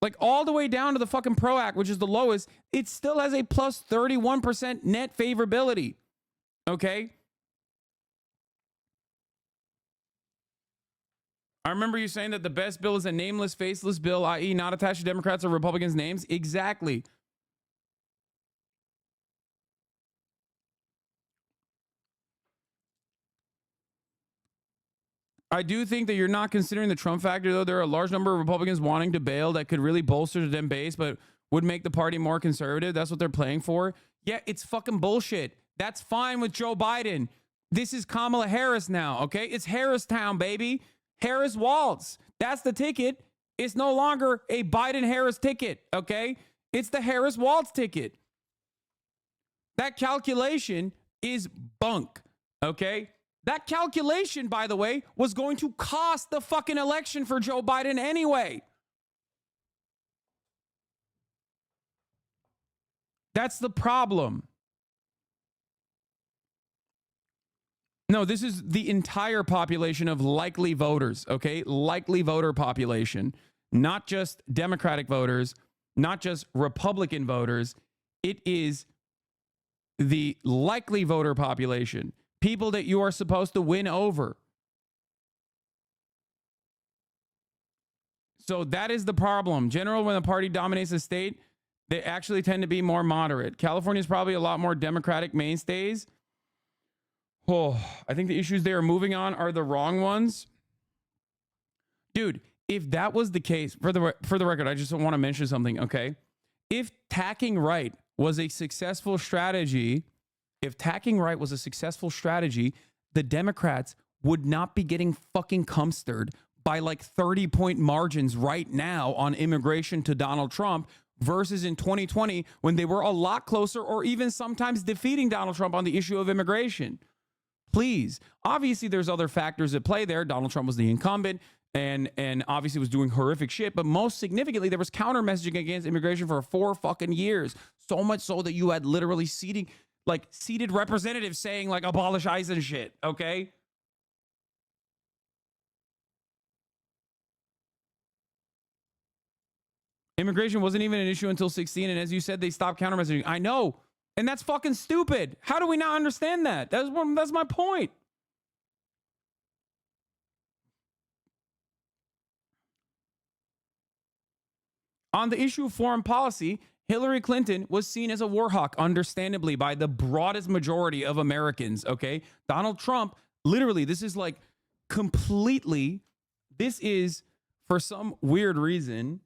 Like all the way down to the fucking PRO Act, which is the lowest, it still has a plus 31% net favorability. Okay? I remember you saying that the best bill is a nameless, faceless bill, i.e. not attached to Democrats or Republicans' names. Exactly. I do think that you're not considering the Trump factor, though. There are a large number of Republicans wanting to bail that could really bolster the Dem base, but would make the party more conservative. That's what they're playing for. Yeah, it's fucking bullshit. That's fine with Joe Biden. This is Kamala Harris now, okay? It's Harristown, baby. Harris Waltz. That's the ticket. It's no longer a Biden-Harris ticket, okay? It's the Harris Waltz ticket. That calculation is bunk, okay? That calculation, by the way, was going to cost the fucking election for Joe Biden anyway. That's the problem. No, this is the entire population of likely voters, okay? Likely voter population, not just Democratic voters, not just Republican voters. It is the likely voter population, people that you are supposed to win over. So that is the problem. Generally, when the party dominates the state, they actually tend to be more moderate. California is probably a lot more Democratic mainstays. Oh, I think the issues they are moving on are the wrong ones. Dude, if that was the case, for the record, I just want to mention something, okay? If tacking right was a successful strategy, the Democrats would not be getting fucking cumstered by like 30-point margins right now on immigration to Donald Trump versus in 2020 when they were a lot closer or even sometimes defeating Donald Trump on the issue of immigration. Please. Obviously, there's other factors at play there. Donald Trump was the incumbent and obviously was doing horrific shit. But most significantly, there was counter messaging against immigration for 4 fucking years. So much so that you had literally seated representatives saying like abolish ICE and shit. Okay. Immigration wasn't even an issue until 16. And as you said, they stopped counter messaging. I know. And that's fucking stupid. How do we not understand that? That's my point. On the issue of foreign policy, Hillary Clinton was seen as a war hawk, understandably, by the broadest majority of Americans, okay? Donald Trump, literally, this is for some weird reason,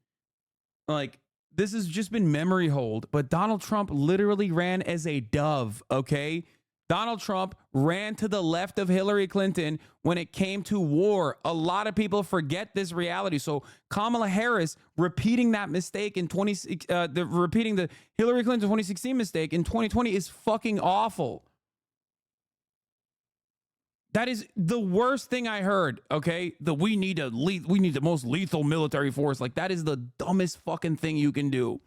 this has just been memory hold, but Donald Trump literally ran as a dove, okay? Donald Trump ran to the left of Hillary Clinton when it came to war. A lot of people forget this reality. So Kamala Harris repeating that mistake in repeating the Hillary Clinton 2016 mistake in 2020 is fucking awful. That is the worst thing I heard, okay? We need the most lethal military force. Like, that is the dumbest fucking thing you can do.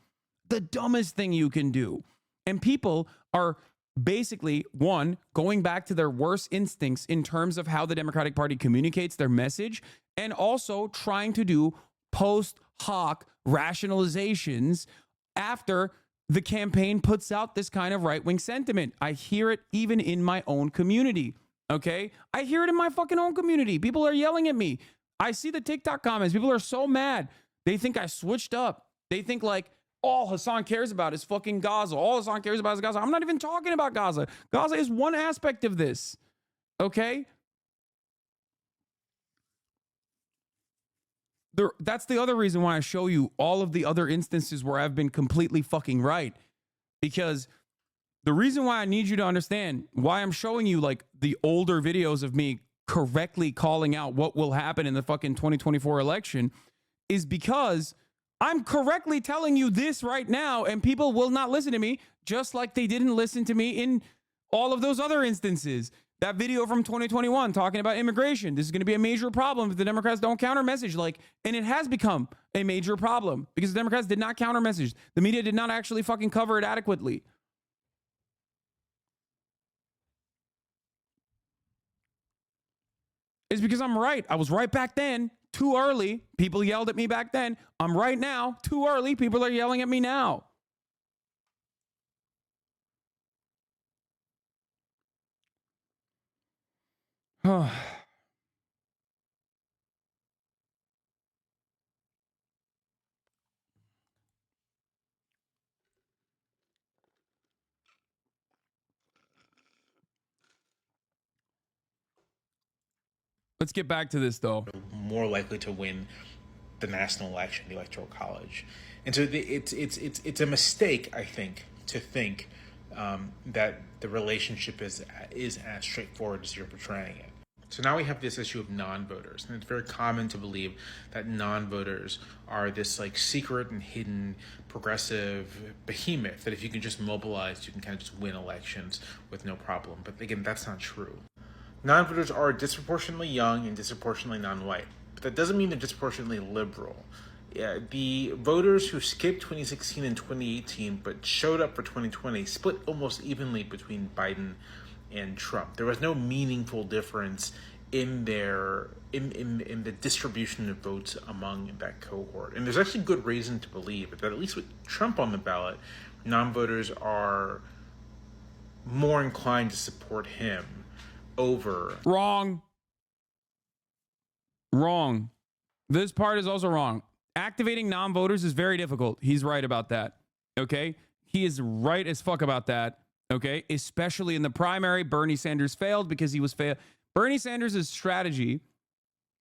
The dumbest thing you can do. And people are basically, one, going back to their worst instincts in terms of how the Democratic Party communicates their message, and also trying to do post hoc rationalizations after the campaign puts out this kind of right-wing sentiment. I hear it even in my own community. Okay, I hear it in my fucking own community. People are yelling at me. I see the TikTok comments. People are so mad. They think I switched up. They think like, all Hasan cares about is fucking Gaza. All Hasan cares about is Gaza. I'm not even talking about Gaza. Gaza is one aspect of this. Okay? That's the other reason why I show you all of the other instances where I've been completely fucking right. because the reason why I need you to understand why I'm showing you like the older videos of me correctly calling out what will happen in the fucking 2024 election is because I'm correctly telling you this right now, and people will not listen to me, just like they didn't listen to me in all of those other instances. That video from 2021 talking about immigration. This is going to be a major problem if the Democrats don't counter message. And it has become a major problem because the Democrats did not counter message. The media did not actually fucking cover it adequately. It's because I'm right. I was right back then. Too early. People yelled at me back then. I'm right now. Too early. People are yelling at me now. Let's get back to this, though. More likely to win the national election, the electoral college, and so it's a mistake, I think, to think that the relationship is as straightforward as you're portraying it. So now we have this issue of non-voters, and it's very common to believe that non-voters are this like secret and hidden progressive behemoth that if you can just mobilize, you can kind of just win elections with no problem. But again, that's not true. Non-voters are disproportionately young and disproportionately non-white, but that doesn't mean they're disproportionately liberal. Yeah, the voters who skipped 2016 and 2018 but showed up for 2020 split almost evenly between Biden and Trump. There was no meaningful difference in their in the distribution of votes among that cohort. And there's actually good reason to believe that at least with Trump on the ballot, non-voters are more inclined to support him over. Wrong. This part is also wrong. Activating non-voters is very difficult. He's right about that. Okay? He is right as fuck about that. Okay? Especially in the primary, Bernie Sanders failed because he was Bernie Sanders' strategy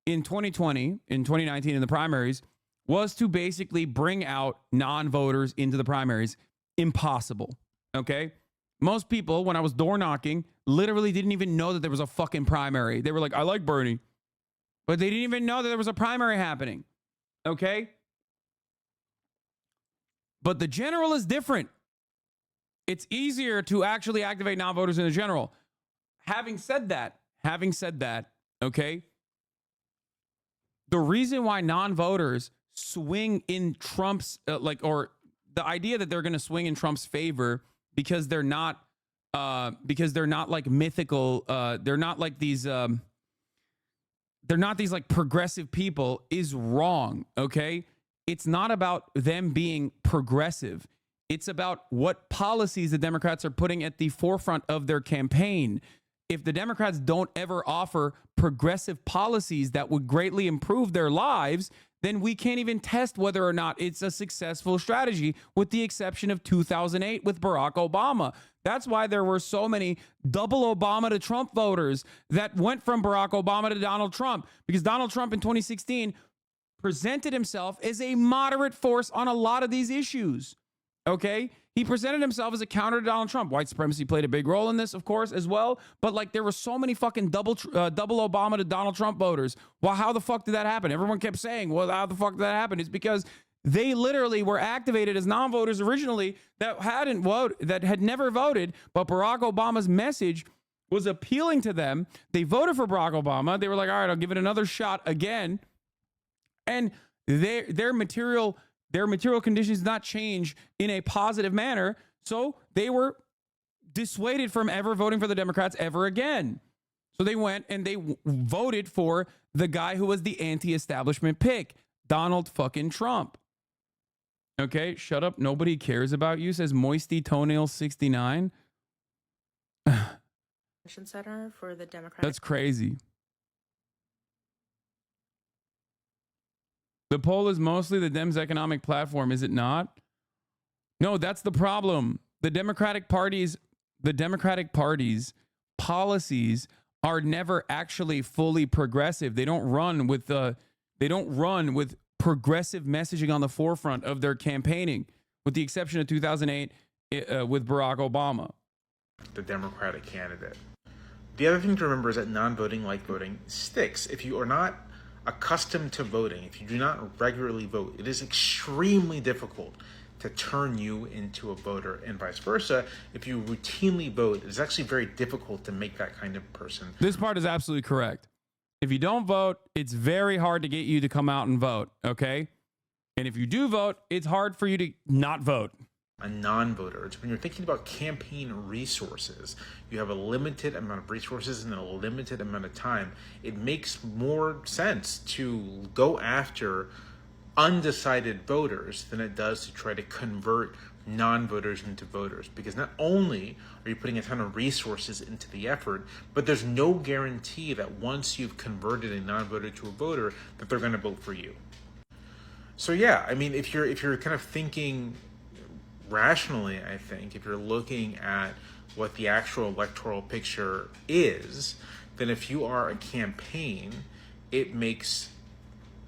in 2020, in 2019 in the primaries was to basically bring out non-voters into the primaries. Impossible. Okay? Most people, when I was door knocking, literally didn't even know that there was a fucking primary. They were like, I like Bernie. But they didn't even know that there was a primary happening. Okay? But the general is different. It's easier to actually activate non-voters in the general. Having said that, okay, the reason why non-voters swing in Trump's, or the idea that they're going to swing in Trump's favor because they're not like mythical, they're not like these, they're not these like progressive people is wrong, okay? It's not about them being progressive. It's about what policies the Democrats are putting at the forefront of their campaign. If the Democrats don't ever offer progressive policies that would greatly improve their lives, then we can't even test whether or not it's a successful strategy, with the exception of 2008 with Barack Obama. That's why there were so many double Obama to Trump voters that went from Barack Obama to Donald Trump, because Donald Trump in 2016 presented himself as a moderate force on a lot of these issues. Okay? He presented himself as a counter to Donald Trump. White supremacy played a big role in this, of course, as well. But like, there were so many fucking double Obama to Donald Trump voters. Well, how the fuck did that happen? Everyone kept saying, well, how the fuck did that happen? It's because they literally were activated as non-voters originally that had never voted, but Barack Obama's message was appealing to them. They voted for Barack Obama. They were like, all right, I'll give it another shot again. And their material conditions did not change in a positive manner. So they were dissuaded from ever voting for the Democrats ever again. So they went and they voted for the guy who was the anti-establishment pick, Donald fucking Trump. Okay, shut up. Nobody cares about you, says Moisty Toenail 69. Center for the Democratic. That's crazy. The poll is mostly the Dems' economic platform, is it not? No, that's the problem. The Democratic Party's policies are never actually fully progressive. They don't run with progressive messaging on the forefront of their campaigning, with the exception of 2008 with Barack Obama. The Democratic candidate. The other thing to remember is that non-voting, like voting, sticks. If you are not accustomed to voting, if you do not regularly vote, it is extremely difficult to turn you into a voter, and vice versa. If you routinely vote, it's actually very difficult to make that kind of person. This part is absolutely correct. If you don't vote, it's very hard to get you to come out and vote, okay? And if you do vote, it's hard for you to not vote. A non-voter. It's when you're thinking about campaign resources, you have a limited amount of resources and a limited amount of time. It makes more sense to go after undecided voters than it does to try to convert non-voters into voters, because not only are you putting a ton of resources into the effort, but there's no guarantee that once you've converted a non-voter to a voter that they're going to vote for you. So yeah, I mean, if you're kind of thinking rationally, I think if you're looking at what the actual electoral picture is, then if you are a campaign, it makes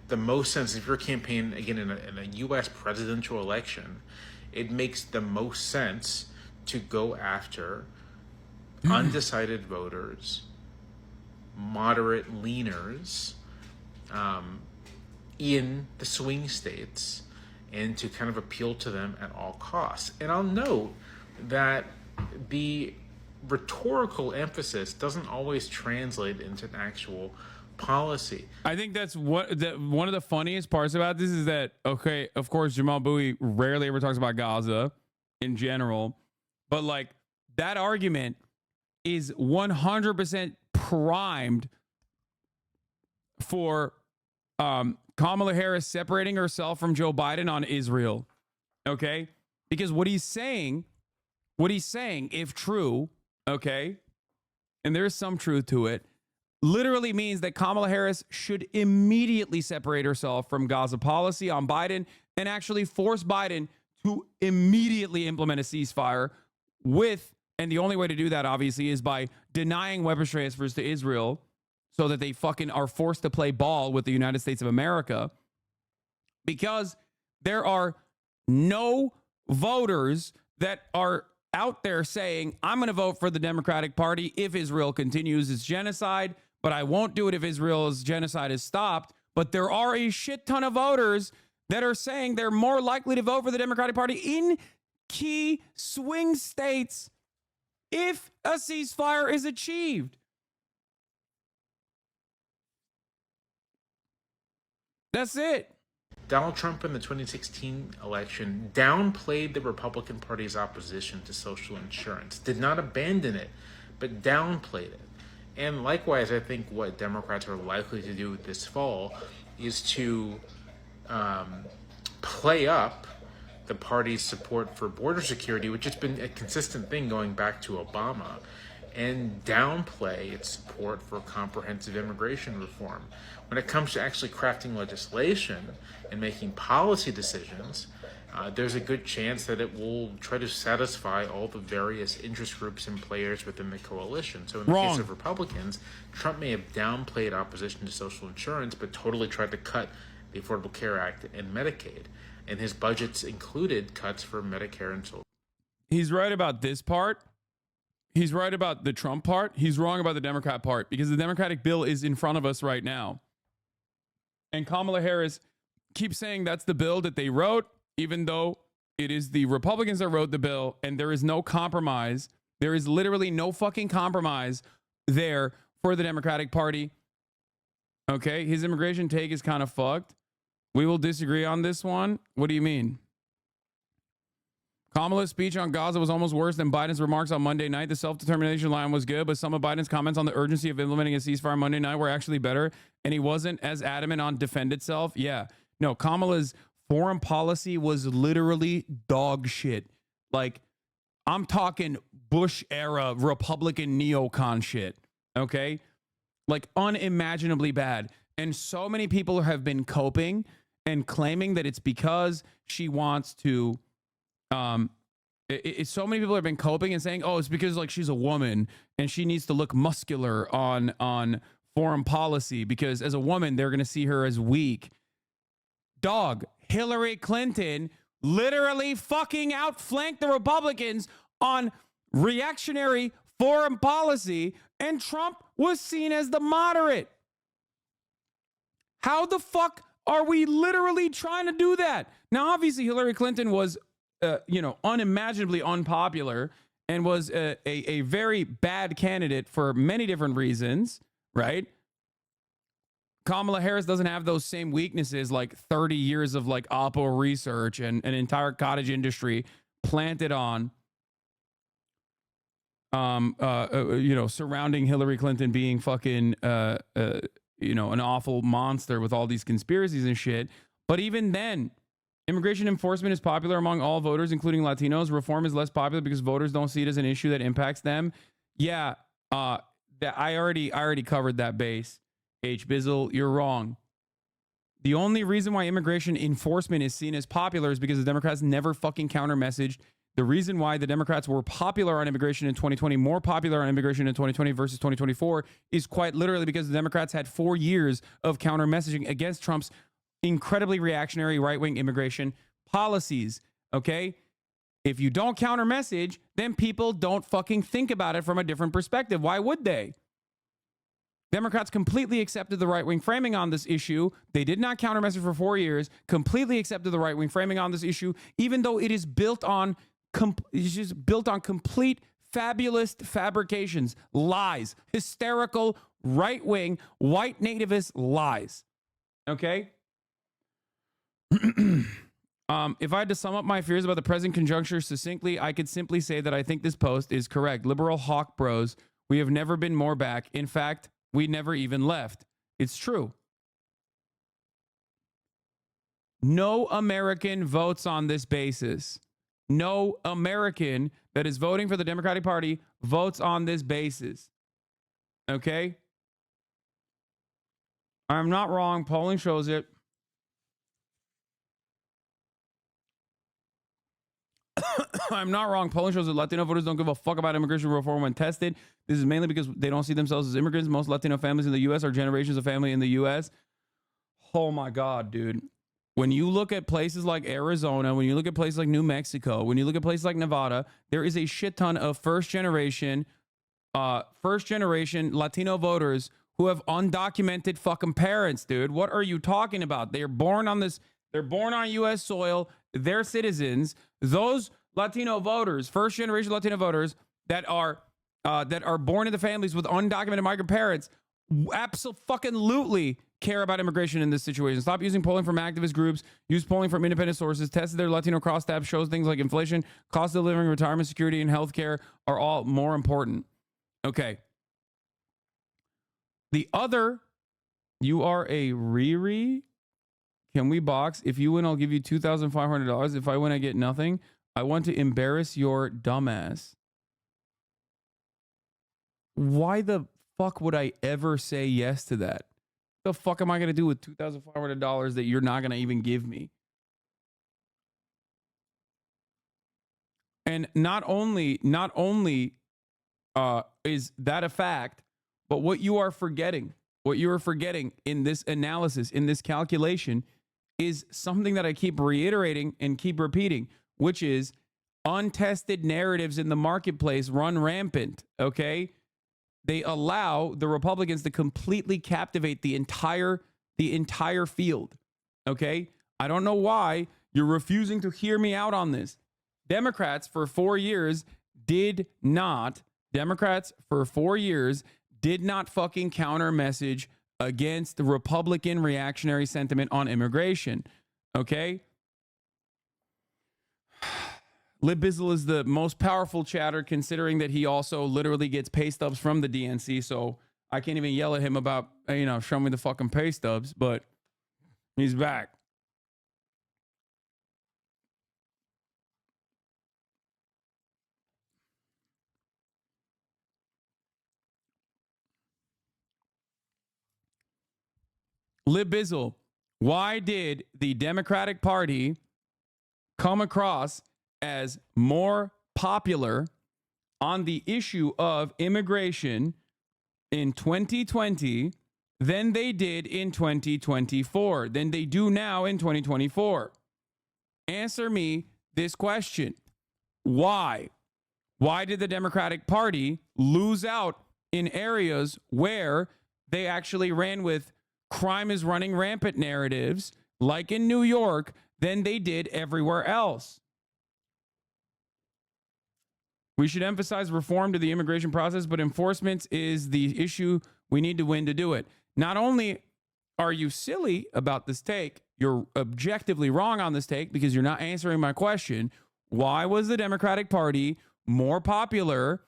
the most sense. If you're a campaign, again, in a U.S. presidential election, it makes the most sense to go after undecided voters, moderate leaners, in the swing states, and to kind of appeal to them at all costs. And I'll note that the rhetorical emphasis doesn't always translate into an actual policy. I think that's one of the funniest parts about this is that, okay, of course, Jamal Bowie rarely ever talks about Gaza in general, but like that argument is 100% primed for Kamala Harris separating herself from Joe Biden on Israel. Okay? Because what he's saying, if true, okay, and there's some truth to it, literally means that Kamala Harris should immediately separate herself from Gaza policy on Biden and actually force Biden to immediately implement a ceasefire and the only way to do that, obviously, is by denying weapons transfers to Israel so that they fucking are forced to play ball with the United States of America, because there are no voters that are out there saying, I'm going to vote for the Democratic Party if Israel continues its genocide, but I won't do it if Israel's genocide is stopped. But there are a shit ton of voters that are saying they're more likely to vote for the Democratic Party in key swing states if a ceasefire is achieved. That's it. Donald Trump in the 2016 election downplayed the Republican Party's opposition to social insurance, did not abandon it, but downplayed it. And likewise, I think what Democrats are likely to do this fall is to play up the party's support for border security, which has been a consistent thing going back to Obama, and downplay its support for comprehensive immigration reform. When it comes to actually crafting legislation and making policy decisions, there's a good chance that it will try to satisfy all the various interest groups and players within the coalition. So in the case of Republicans, Trump may have downplayed opposition to social insurance, but totally tried to cut the Affordable Care Act and Medicaid. And his budgets included cuts for Medicare and Social. He's right about this part. He's right about the Trump part. He's wrong about the Democrat part, because the Democratic bill is in front of us right now. And Kamala Harris keeps saying that's the bill that they wrote, even though it is the Republicans that wrote the bill, and there is no compromise. There is literally no fucking compromise there for the Democratic Party. Okay, his immigration take is kind of fucked. We will disagree on this one. What do you mean? Kamala's speech on Gaza was almost worse than Biden's remarks on Monday night. The self-determination line was good, but some of Biden's comments on the urgency of implementing a ceasefire Monday night were actually better, and he wasn't as adamant on defend itself. Yeah. No, Kamala's foreign policy was literally dog shit. Like, I'm talking Bush-era Republican neocon shit, okay? Like, unimaginably bad. And so many people have been coping and claiming that it's because she wants to... so many people have been coping and saying, oh, it's because like she's a woman and she needs to look muscular on foreign policy, because as a woman, they're going to see her as weak. Dog, Hillary Clinton literally fucking outflanked the Republicans on reactionary foreign policy, and Trump was seen as the moderate. How the fuck are we literally trying to do that? Now, obviously, Hillary Clinton was, unimaginably unpopular and was a very bad candidate for many different reasons, right? Kamala Harris doesn't have those same weaknesses, like 30 years of like Oppo research and an entire cottage industry planted on, surrounding Hillary Clinton being fucking, an awful monster with all these conspiracies and shit. But even then, immigration enforcement is popular among all voters, including Latinos. Reform is less popular because voters don't see it as an issue that impacts them. Yeah, that I already covered that base. H. Bizzle, you're wrong. The only reason why immigration enforcement is seen as popular is because the Democrats never fucking counter messaged. The reason why the Democrats were popular on immigration in 2020, more popular on immigration in 2020 versus 2024, is quite literally because the Democrats had 4 years of counter messaging against Trump's incredibly reactionary right-wing immigration policies. Okay? If you don't counter message, then people don't fucking think about it from a different perspective. Why would they? Democrats completely accepted the right-wing framing on this issue. They did not counter message for 4 years, completely accepted the right-wing framing on this issue, even though it is built on complete fabulous fabrications, lies, hysterical, right-wing, white nativist lies. Okay? If I had to sum up my fears about the present conjuncture succinctly, I could simply say that I think this post is correct. Liberal hawk bros, we have never been more back. In fact, we never even left. It's true. No American votes on this basis. No American that is voting for the Democratic Party votes on this basis. Okay? I'm not wrong. Polling shows it. I'm not wrong. Polling shows that Latino voters don't give a fuck about immigration reform when tested. This is mainly because they don't see themselves as immigrants. Most Latino families in the U.S. are generations of family in the U.S. Oh my God, dude. When you look at places like Arizona, when you look at places like New Mexico, when you look at places like Nevada, there is a shit ton of first generation Latino voters who have undocumented fucking parents, dude. What are you talking about? They're born on U.S. soil. They're citizens. Those Latino voters, first generation Latino voters that are born into families with undocumented migrant parents, absolutely care about immigration in this situation. Stop using polling from activist groups. Use polling from independent sources. Tested their Latino crosstabs shows things like inflation, cost of living, retirement security, and healthcare are all more important. Okay. The other, you are a Riri. Can we box? If you win, I'll give you $2,500. If I win, I get nothing. I want to embarrass your dumbass. Why the fuck would I ever say yes to that? The fuck am I going to do with $2,500 that you're not going to even give me? And not only is that a fact, but what you are forgetting in this analysis, in this calculation, is something that I keep reiterating and keep repeating, which is untested narratives in the marketplace run rampant, okay? They allow the Republicans to completely captivate the entire field, okay? I don't know why you're refusing to hear me out on this. Democrats for 4 years did not fucking counter message against the Republican reactionary sentiment on immigration. Okay? Libbizzle is the most powerful chatter, considering that he also literally gets pay stubs from the DNC. So I can't even yell at him about, show me the fucking pay stubs, but he's back. Libbizzle, why did the Democratic Party come across as more popular on the issue of immigration in 2020 than they did in 2024, than they do now in 2024? answer me this question. Why? Why did the Democratic Party lose out in areas where they actually ran with crime is running rampant narratives, like in New York, than they did everywhere else? We should emphasize reform to the immigration process, but enforcement is the issue we need to win to do it. Not only are you silly about this take, you're objectively wrong on this take because you're not answering my question. Why was the Democratic Party more popular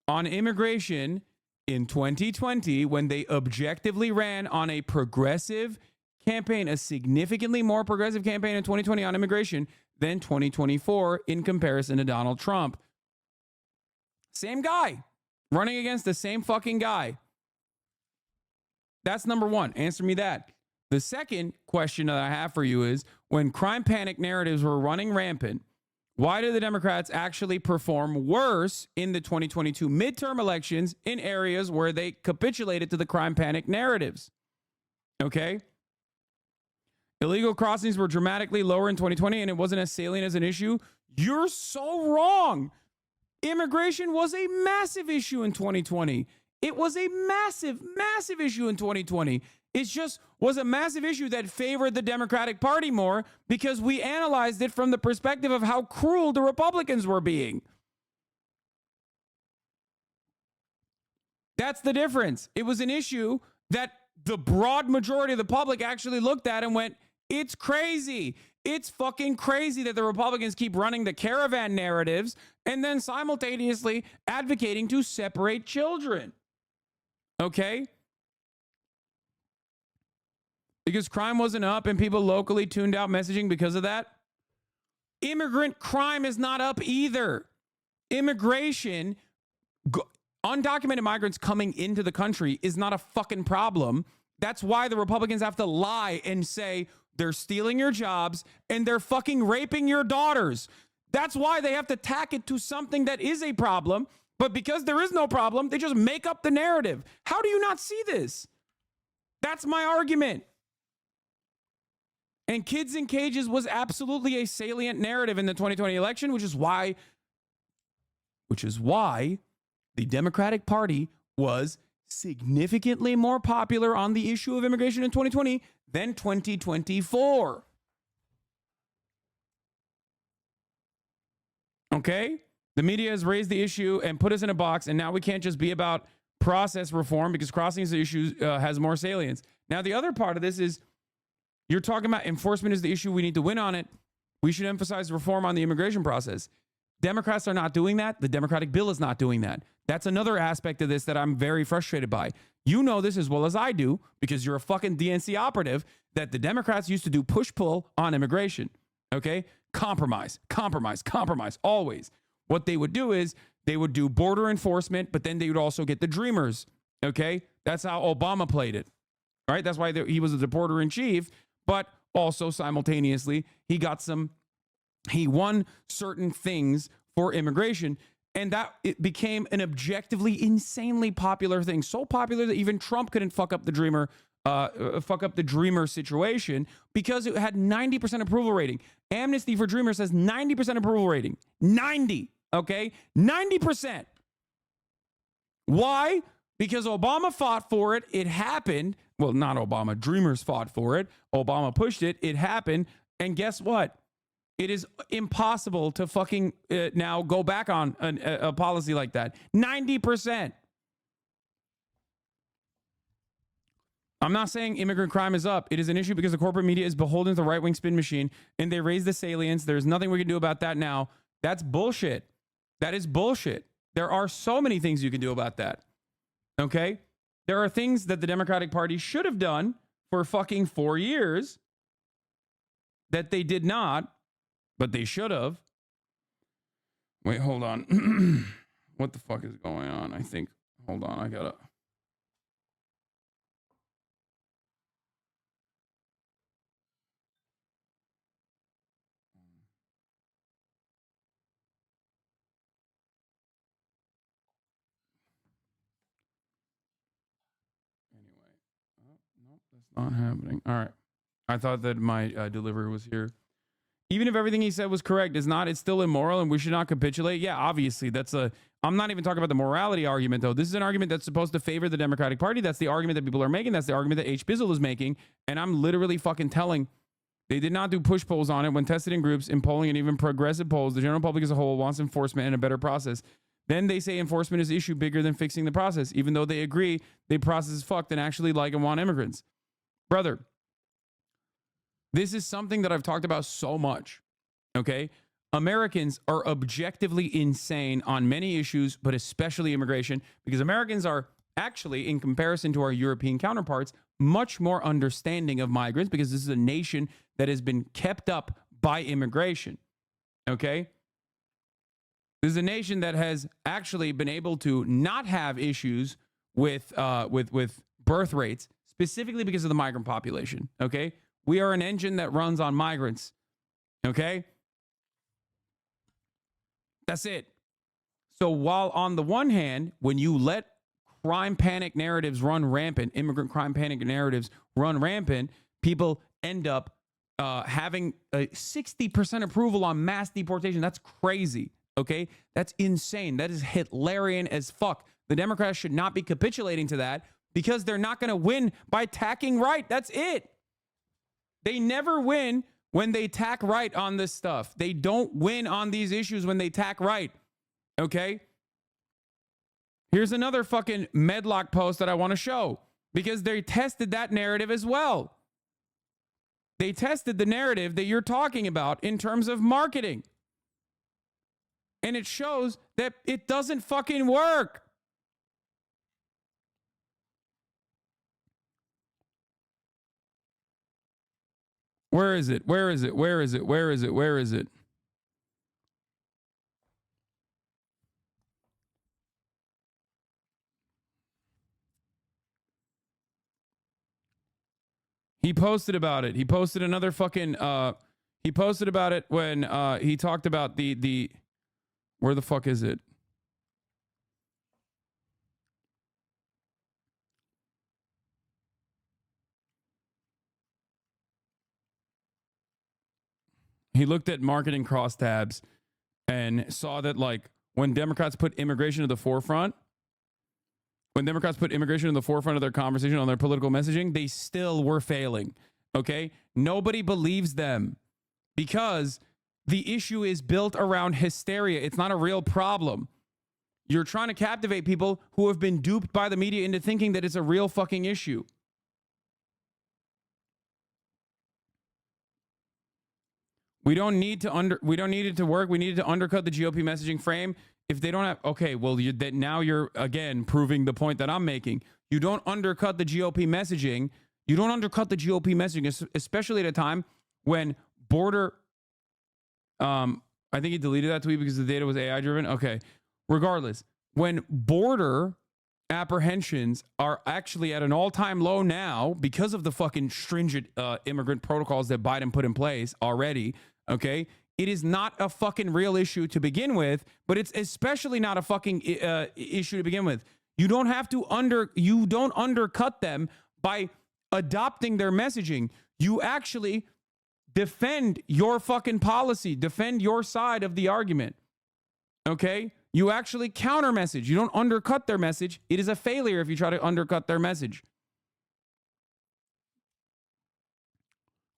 on immigration in 2020 when they objectively ran on a progressive campaign, a significantly more progressive campaign in 2020 on immigration than 2024 in comparison to Donald Trump? Same guy running against the same fucking guy. That's number one. Answer me that. The second question that I have for you is, when crime panic narratives were running rampant, why did the Democrats actually perform worse in the 2022 midterm elections in areas where they capitulated to the crime panic narratives? Okay. Illegal crossings were dramatically lower in 2020 and it wasn't as salient as an issue. You're so wrong. Immigration was a massive issue in 2020. It was a massive, massive issue in 2020. It just was a massive issue that favored the Democratic Party more because we analyzed it from the perspective of how cruel the Republicans were being. That's the difference. It was an issue that the broad majority of the public actually looked at and went, it's crazy. It's fucking crazy that the Republicans keep running the caravan narratives and then simultaneously advocating to separate children. Okay? Because crime wasn't up and people locally tuned out messaging because of that. Immigrant crime is not up either. Immigration, undocumented migrants coming into the country is not a fucking problem. That's why the Republicans have to lie and say they're stealing your jobs and they're fucking raping your daughters. That's why they have to tack it to something that is a problem. But because there is no problem, they just make up the narrative. How do you not see this? That's my argument. And kids in cages was absolutely a salient narrative in the 2020 election, which is why the Democratic Party was significantly more popular on the issue of immigration in 2020 than 2024. Okay? The media has raised the issue and put us in a box, and now we can't just be about process reform because crossing the issue has more salience. Now, the other part of this is you're talking about enforcement is the issue. We need to win on it. We should emphasize reform on the immigration process. Democrats are not doing that. The Democratic bill is not doing that. That's another aspect of this that I'm very frustrated by. You know this as well as I do because you're a fucking DNC operative that the Democrats used to do push-pull on immigration. Okay? Compromise, always. What they would do is they would do border enforcement, but then they would also get the Dreamers. Okay? That's how Obama played it. Right? That's why he was a deporter in chief, but also simultaneously he won certain things for immigration, and that it became an objectively insanely popular thing. So popular that even Trump couldn't fuck up the Dreamer situation because it had 90% approval rating. Amnesty for Dreamers has 90% approval rating. 90, okay? 90%. Why? Because Obama fought for it. It happened. Well, not Obama. Dreamers fought for it. Obama pushed it. It happened. And guess what? It is impossible to fucking now go back on a policy like that. 90%. I'm not saying immigrant crime is up. It is an issue because the corporate media is beholden to the right-wing spin machine and they raise the salience. There's nothing we can do about that now. That's bullshit. That is bullshit. There are so many things you can do about that. Okay? There are things that the Democratic Party should have done for fucking 4 years that they did not, but they should have. Wait, hold on. What the fuck is going on? I think, hold on, I gotta. Anyway, oh, nope, that's not happening. All right. I thought that my delivery was here. Even if everything he said was correct, it's still immoral and we should not capitulate. Yeah, obviously I'm not even talking about the morality argument though. This is an argument that's supposed to favor the Democratic Party. That's the argument that people are making. That's the argument that H. Bizzle is making. And I'm literally fucking telling, they did not do push polls on it when tested in groups, in polling, and even progressive polls. The general public as a whole wants enforcement and a better process. Then they say enforcement is an issue bigger than fixing the process, even though they agree the process is fucked and actually like and want immigrants. Brother, this is something that I've talked about so much, okay? Americans are objectively insane on many issues, but especially immigration, because Americans are actually, in comparison to our European counterparts, much more understanding of migrants because this is a nation that has been kept up by immigration, okay? This is a nation that has actually been able to not have issues with birth rates, specifically because of the migrant population, okay? We are an engine that runs on migrants, okay? That's it. So while on the one hand, when you let crime panic narratives run rampant, immigrant crime panic narratives run rampant, people end up having a 60% approval on mass deportation. That's crazy, okay? That's insane. That is Hitlerian as fuck. The Democrats should not be capitulating to that because they're not going to win by tacking right. That's it. They never win when they tack right on this stuff. They don't win on these issues when they tack right. Okay? Here's another fucking Medlock post that I want to show because they tested that narrative as well. They tested the narrative that you're talking about in terms of marketing. And it shows that it doesn't fucking work. Where is it? Where is it? Where is it? Where is it? Where is it? He posted about it. He posted another fucking he posted about it when he talked about the where the fuck is it? He looked at marketing crosstabs and saw that, like, when Democrats put immigration to the forefront, of their conversation on their political messaging, they still were failing. Okay? Nobody believes them because the issue is built around hysteria. It's not a real problem. You're trying to captivate people who have been duped by the media into thinking that it's a real fucking issue. We don't need it to work. We needed to undercut the GOP messaging frame. If they don't have, okay, well, now you're again proving the point that I'm making. You don't undercut the GOP messaging. You don't undercut the GOP messaging, especially at a time when border. I think he deleted that tweet because the data was AI driven. Okay, regardless, when border apprehensions are actually at an all-time low now because of the fucking stringent immigrant protocols that Biden put in place already. Okay, it is not a fucking real issue to begin with, but it's especially not a fucking issue to begin with. You don't have to you don't undercut them by adopting their messaging. You actually defend your fucking policy, defend your side of the argument. Okay? You actually counter message. You don't undercut their message. It is a failure if you try to undercut their message.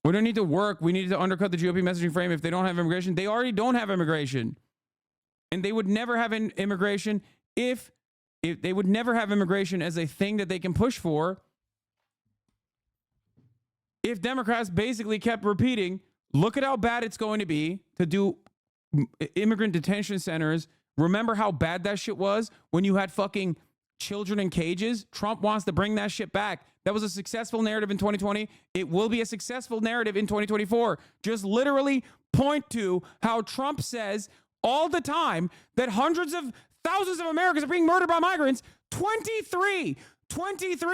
We don't need to work. We need to undercut the GOP messaging frame. If they don't have immigration, they already don't have immigration. And they would never have immigration if they would never have immigration as a thing that they can push for if Democrats basically kept repeating, look at how bad it's going to be to do immigrant detention centers. Remember how bad that shit was when you had fucking children in cages? Trump wants to bring that shit back. That was a successful narrative in 2020. It will be a successful narrative in 2024. Just literally point to how Trump says all the time that hundreds of thousands of Americans are being murdered by migrants. 23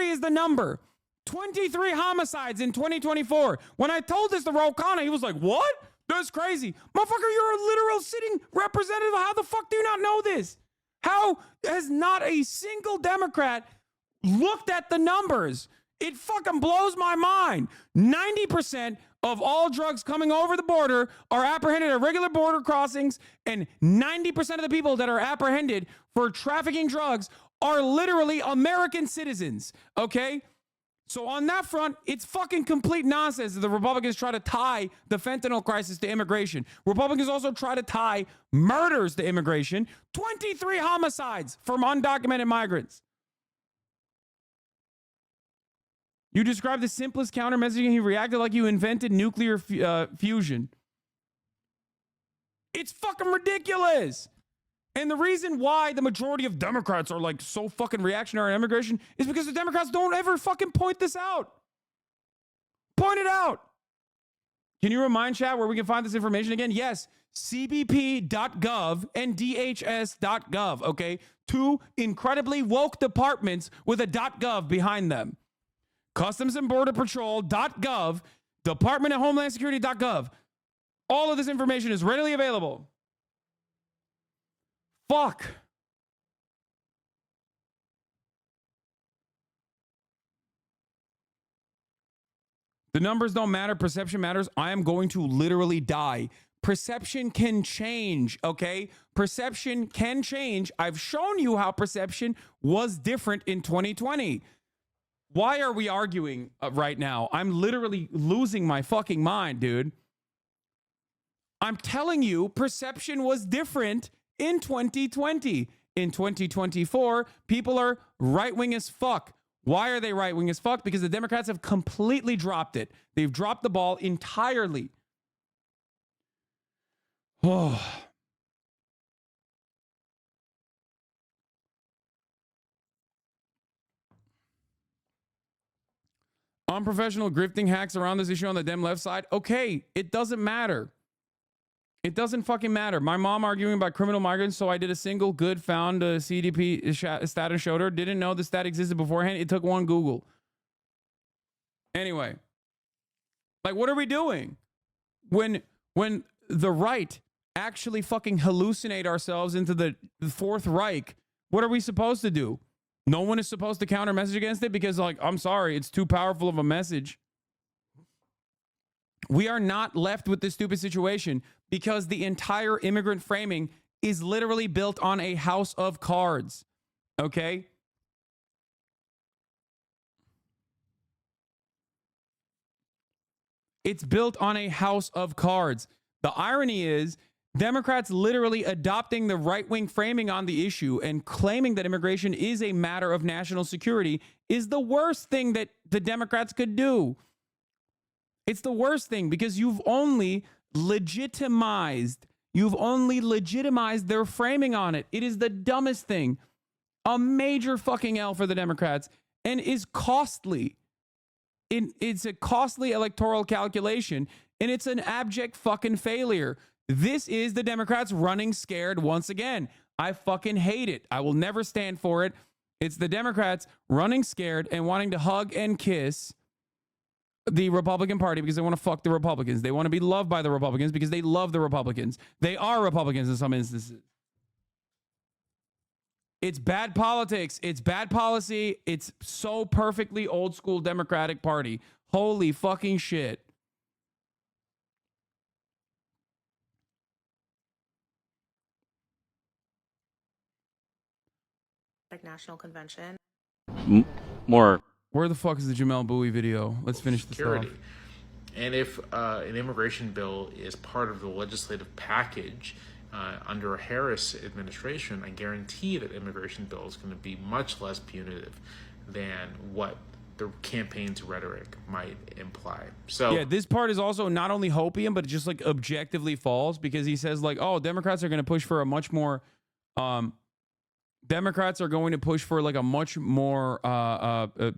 is the number. 23 homicides in 2024. When I told this to Ro Khanna, he was like, what? That's crazy. Motherfucker, you're a literal sitting representative. How the fuck do you not know this? How has not a single Democrat looked at the numbers? It fucking blows my mind. 90% of all drugs coming over the border are apprehended at regular border crossings, and 90% of the people that are apprehended for trafficking drugs are literally American citizens, okay? So on that front, it's fucking complete nonsense that the Republicans try to tie the fentanyl crisis to immigration. Republicans also try to tie murders to immigration. 23 homicides from undocumented migrants. You described the simplest counter messaging. He reacted like you invented nuclear fusion. It's fucking ridiculous. And the reason why the majority of Democrats are like so fucking reactionary on immigration is because the Democrats don't ever fucking point this out. Point it out. Can you remind chat where we can find this information again? Yes, cbp.gov and dhs.gov, okay? Two incredibly woke departments with a .gov behind them. Customs and Border Patrol.gov, Department of Homeland Security.gov. All of this information is readily available. Fuck. The numbers don't matter. Perception matters. I am going to literally die. Perception can change, okay? Perception can change. I've shown you how perception was different in 2020. Why are we arguing right now? I'm literally losing my fucking mind, dude. I'm telling you, perception was different in 2020. In 2024, people are right-wing as fuck. Why are they right-wing as fuck? Because the Democrats have completely dropped it. They've dropped the ball entirely. Oh. Unprofessional grifting hacks around this issue on the Dem left side. Okay, it doesn't matter. It doesn't fucking matter. My mom arguing about criminal migrants, so I did a single good found a CDP stat and showed her. Didn't know the stat existed beforehand. It took one Google. Anyway, like, what are we doing when the right actually fucking hallucinate ourselves into the Fourth Reich? What are we supposed to do? No one is supposed to counter message against it because, like, I'm sorry, it's too powerful of a message. We are not left with this stupid situation because the entire immigrant framing is literally built on a house of cards. Okay? It's built on a house of cards. The irony is Democrats literally adopting the right-wing framing on the issue and claiming that immigration is a matter of national security is the worst thing that the Democrats could do. It's the worst thing because you've only legitimized their framing on it. It is the dumbest thing. A major fucking L for the Democrats and is costly. It's a costly electoral calculation and it's an abject fucking failure. This is the Democrats running scared once again. I fucking hate it. I will never stand for it. It's the Democrats running scared and wanting to hug and kiss the Republican Party because they want to fuck the Republicans. They want to be loved by the Republicans because they love the Republicans. They are Republicans in some instances. It's bad politics. It's bad policy. It's so perfectly old school Democratic Party. Holy fucking shit. National Convention. More. Where the fuck is the Jamel Bowie video? Let's finish this off. And if an immigration bill is part of the legislative package under a Harris administration, I guarantee that immigration bill is going to be much less punitive than what the campaign's rhetoric might imply. So yeah, this part is also not only hopium, but just like objectively false because he says like, oh, Democrats are going to push for a much more Democrats are going to push for like a much more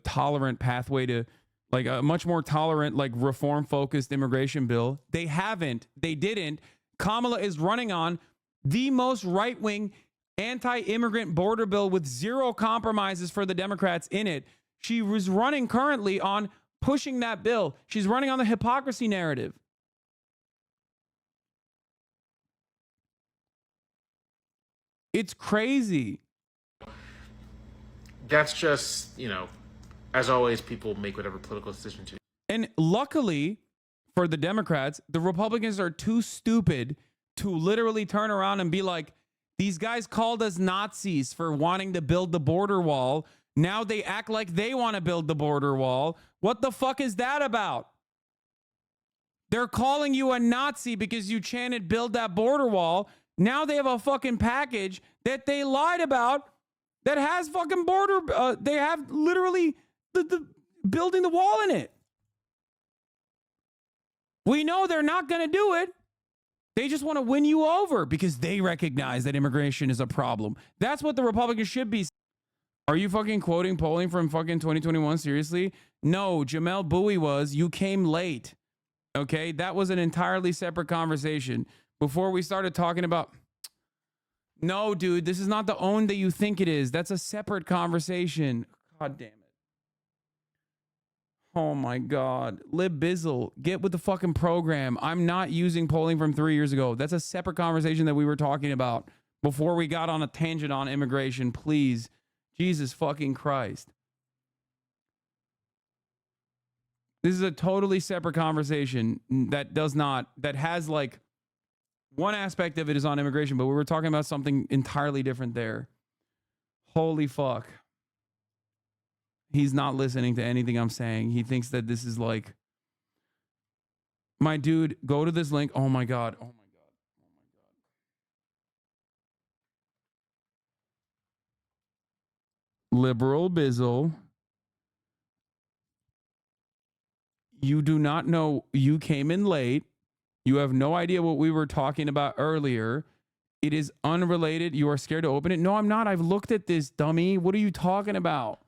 tolerant pathway to like a much more tolerant, like reform focused immigration bill. They haven't. They didn't. Kamala is running on the most right wing anti-immigrant border bill with zero compromises for the Democrats in it. She was running currently on pushing that bill. She's running on the hypocrisy narrative. It's crazy. That's just, As always, people make whatever political decision to. And luckily for the Democrats, the Republicans are too stupid to literally turn around and be like, these guys called us Nazis for wanting to build the border wall. Now they act like they want to build the border wall. What the fuck is that about? They're calling you a Nazi because you chanted build that border wall. Now they have a fucking package that they lied about that has fucking border. They have literally the building the wall in it. We know they're not going to do it. They just want to win you over because they recognize that immigration is a problem. That's what the Republicans should be. Are you fucking quoting polling from fucking 2021? Seriously? No, Jamel Bowie was. You came late. Okay? That was an entirely separate conversation. Before we started talking about... No, dude, this is not the own that you think it is. That's a separate conversation. God damn it. Oh my God. Lib Bizzle, get with the fucking program. I'm not using polling from 3 years ago. That's a separate conversation that we were talking about before we got on a tangent on immigration. Please. Jesus fucking Christ. This is a totally separate conversation that has like one aspect of it is on immigration, but we were talking about something entirely different there. Holy fuck. He's not listening to anything I'm saying. He thinks that this is like, my dude, go to this link. Oh my God. Oh my God. Oh my God. Liberal Bizzle. You do not know. You came in late. You have no idea what we were talking about earlier. It is unrelated. You are scared to open it. No, I'm not. I've looked at this, dummy. What are you talking about?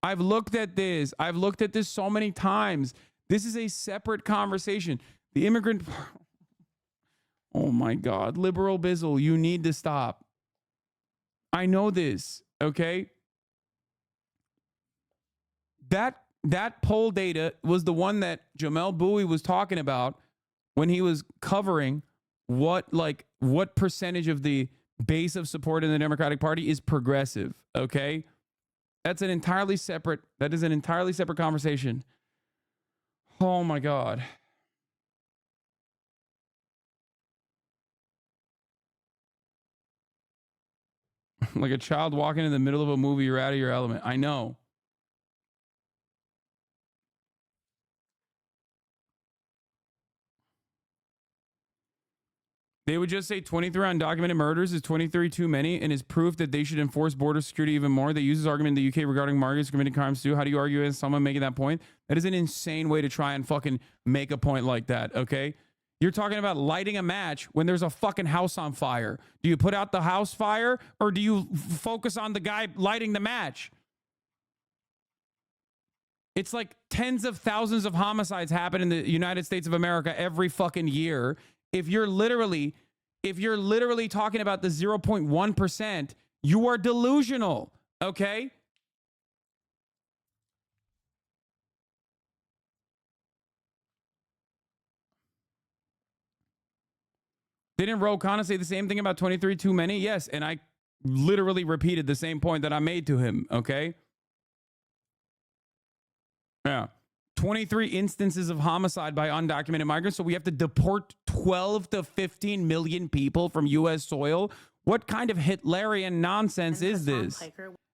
I've looked at this. I've looked at this so many times. This is a separate conversation. The immigrant... Oh my God. Liberal Bizzle, you need to stop. I know this, okay? That poll data was the one that Jamel Bowie was talking about when he was covering what percentage of the base of support in the Democratic Party is progressive, okay? That is an entirely separate conversation. Oh my God. Like a child walking in the middle of a movie, you're out of your element. I know. They would just say 23 undocumented murders is 23 too many and is proof that they should enforce border security even more. They use this argument in the UK regarding migrants committing crimes too. How do you argue against someone making that point? That is an insane way to try and fucking make a point like that, okay? You're talking about lighting a match when there's a fucking house on fire. Do you put out the house fire or do you focus on the guy lighting the match? It's like tens of thousands of homicides happen in the United States of America every fucking year. If you're literally talking about the 0.1%, you are delusional, okay? Didn't Ro Khanna say the same thing about 23 too many? Yes, and I literally repeated the same point that I made to him, okay? Yeah. 23 instances of homicide by undocumented migrants. So we have to deport 12 to 15 million people from U.S. soil. What kind of Hitlerian nonsense is this?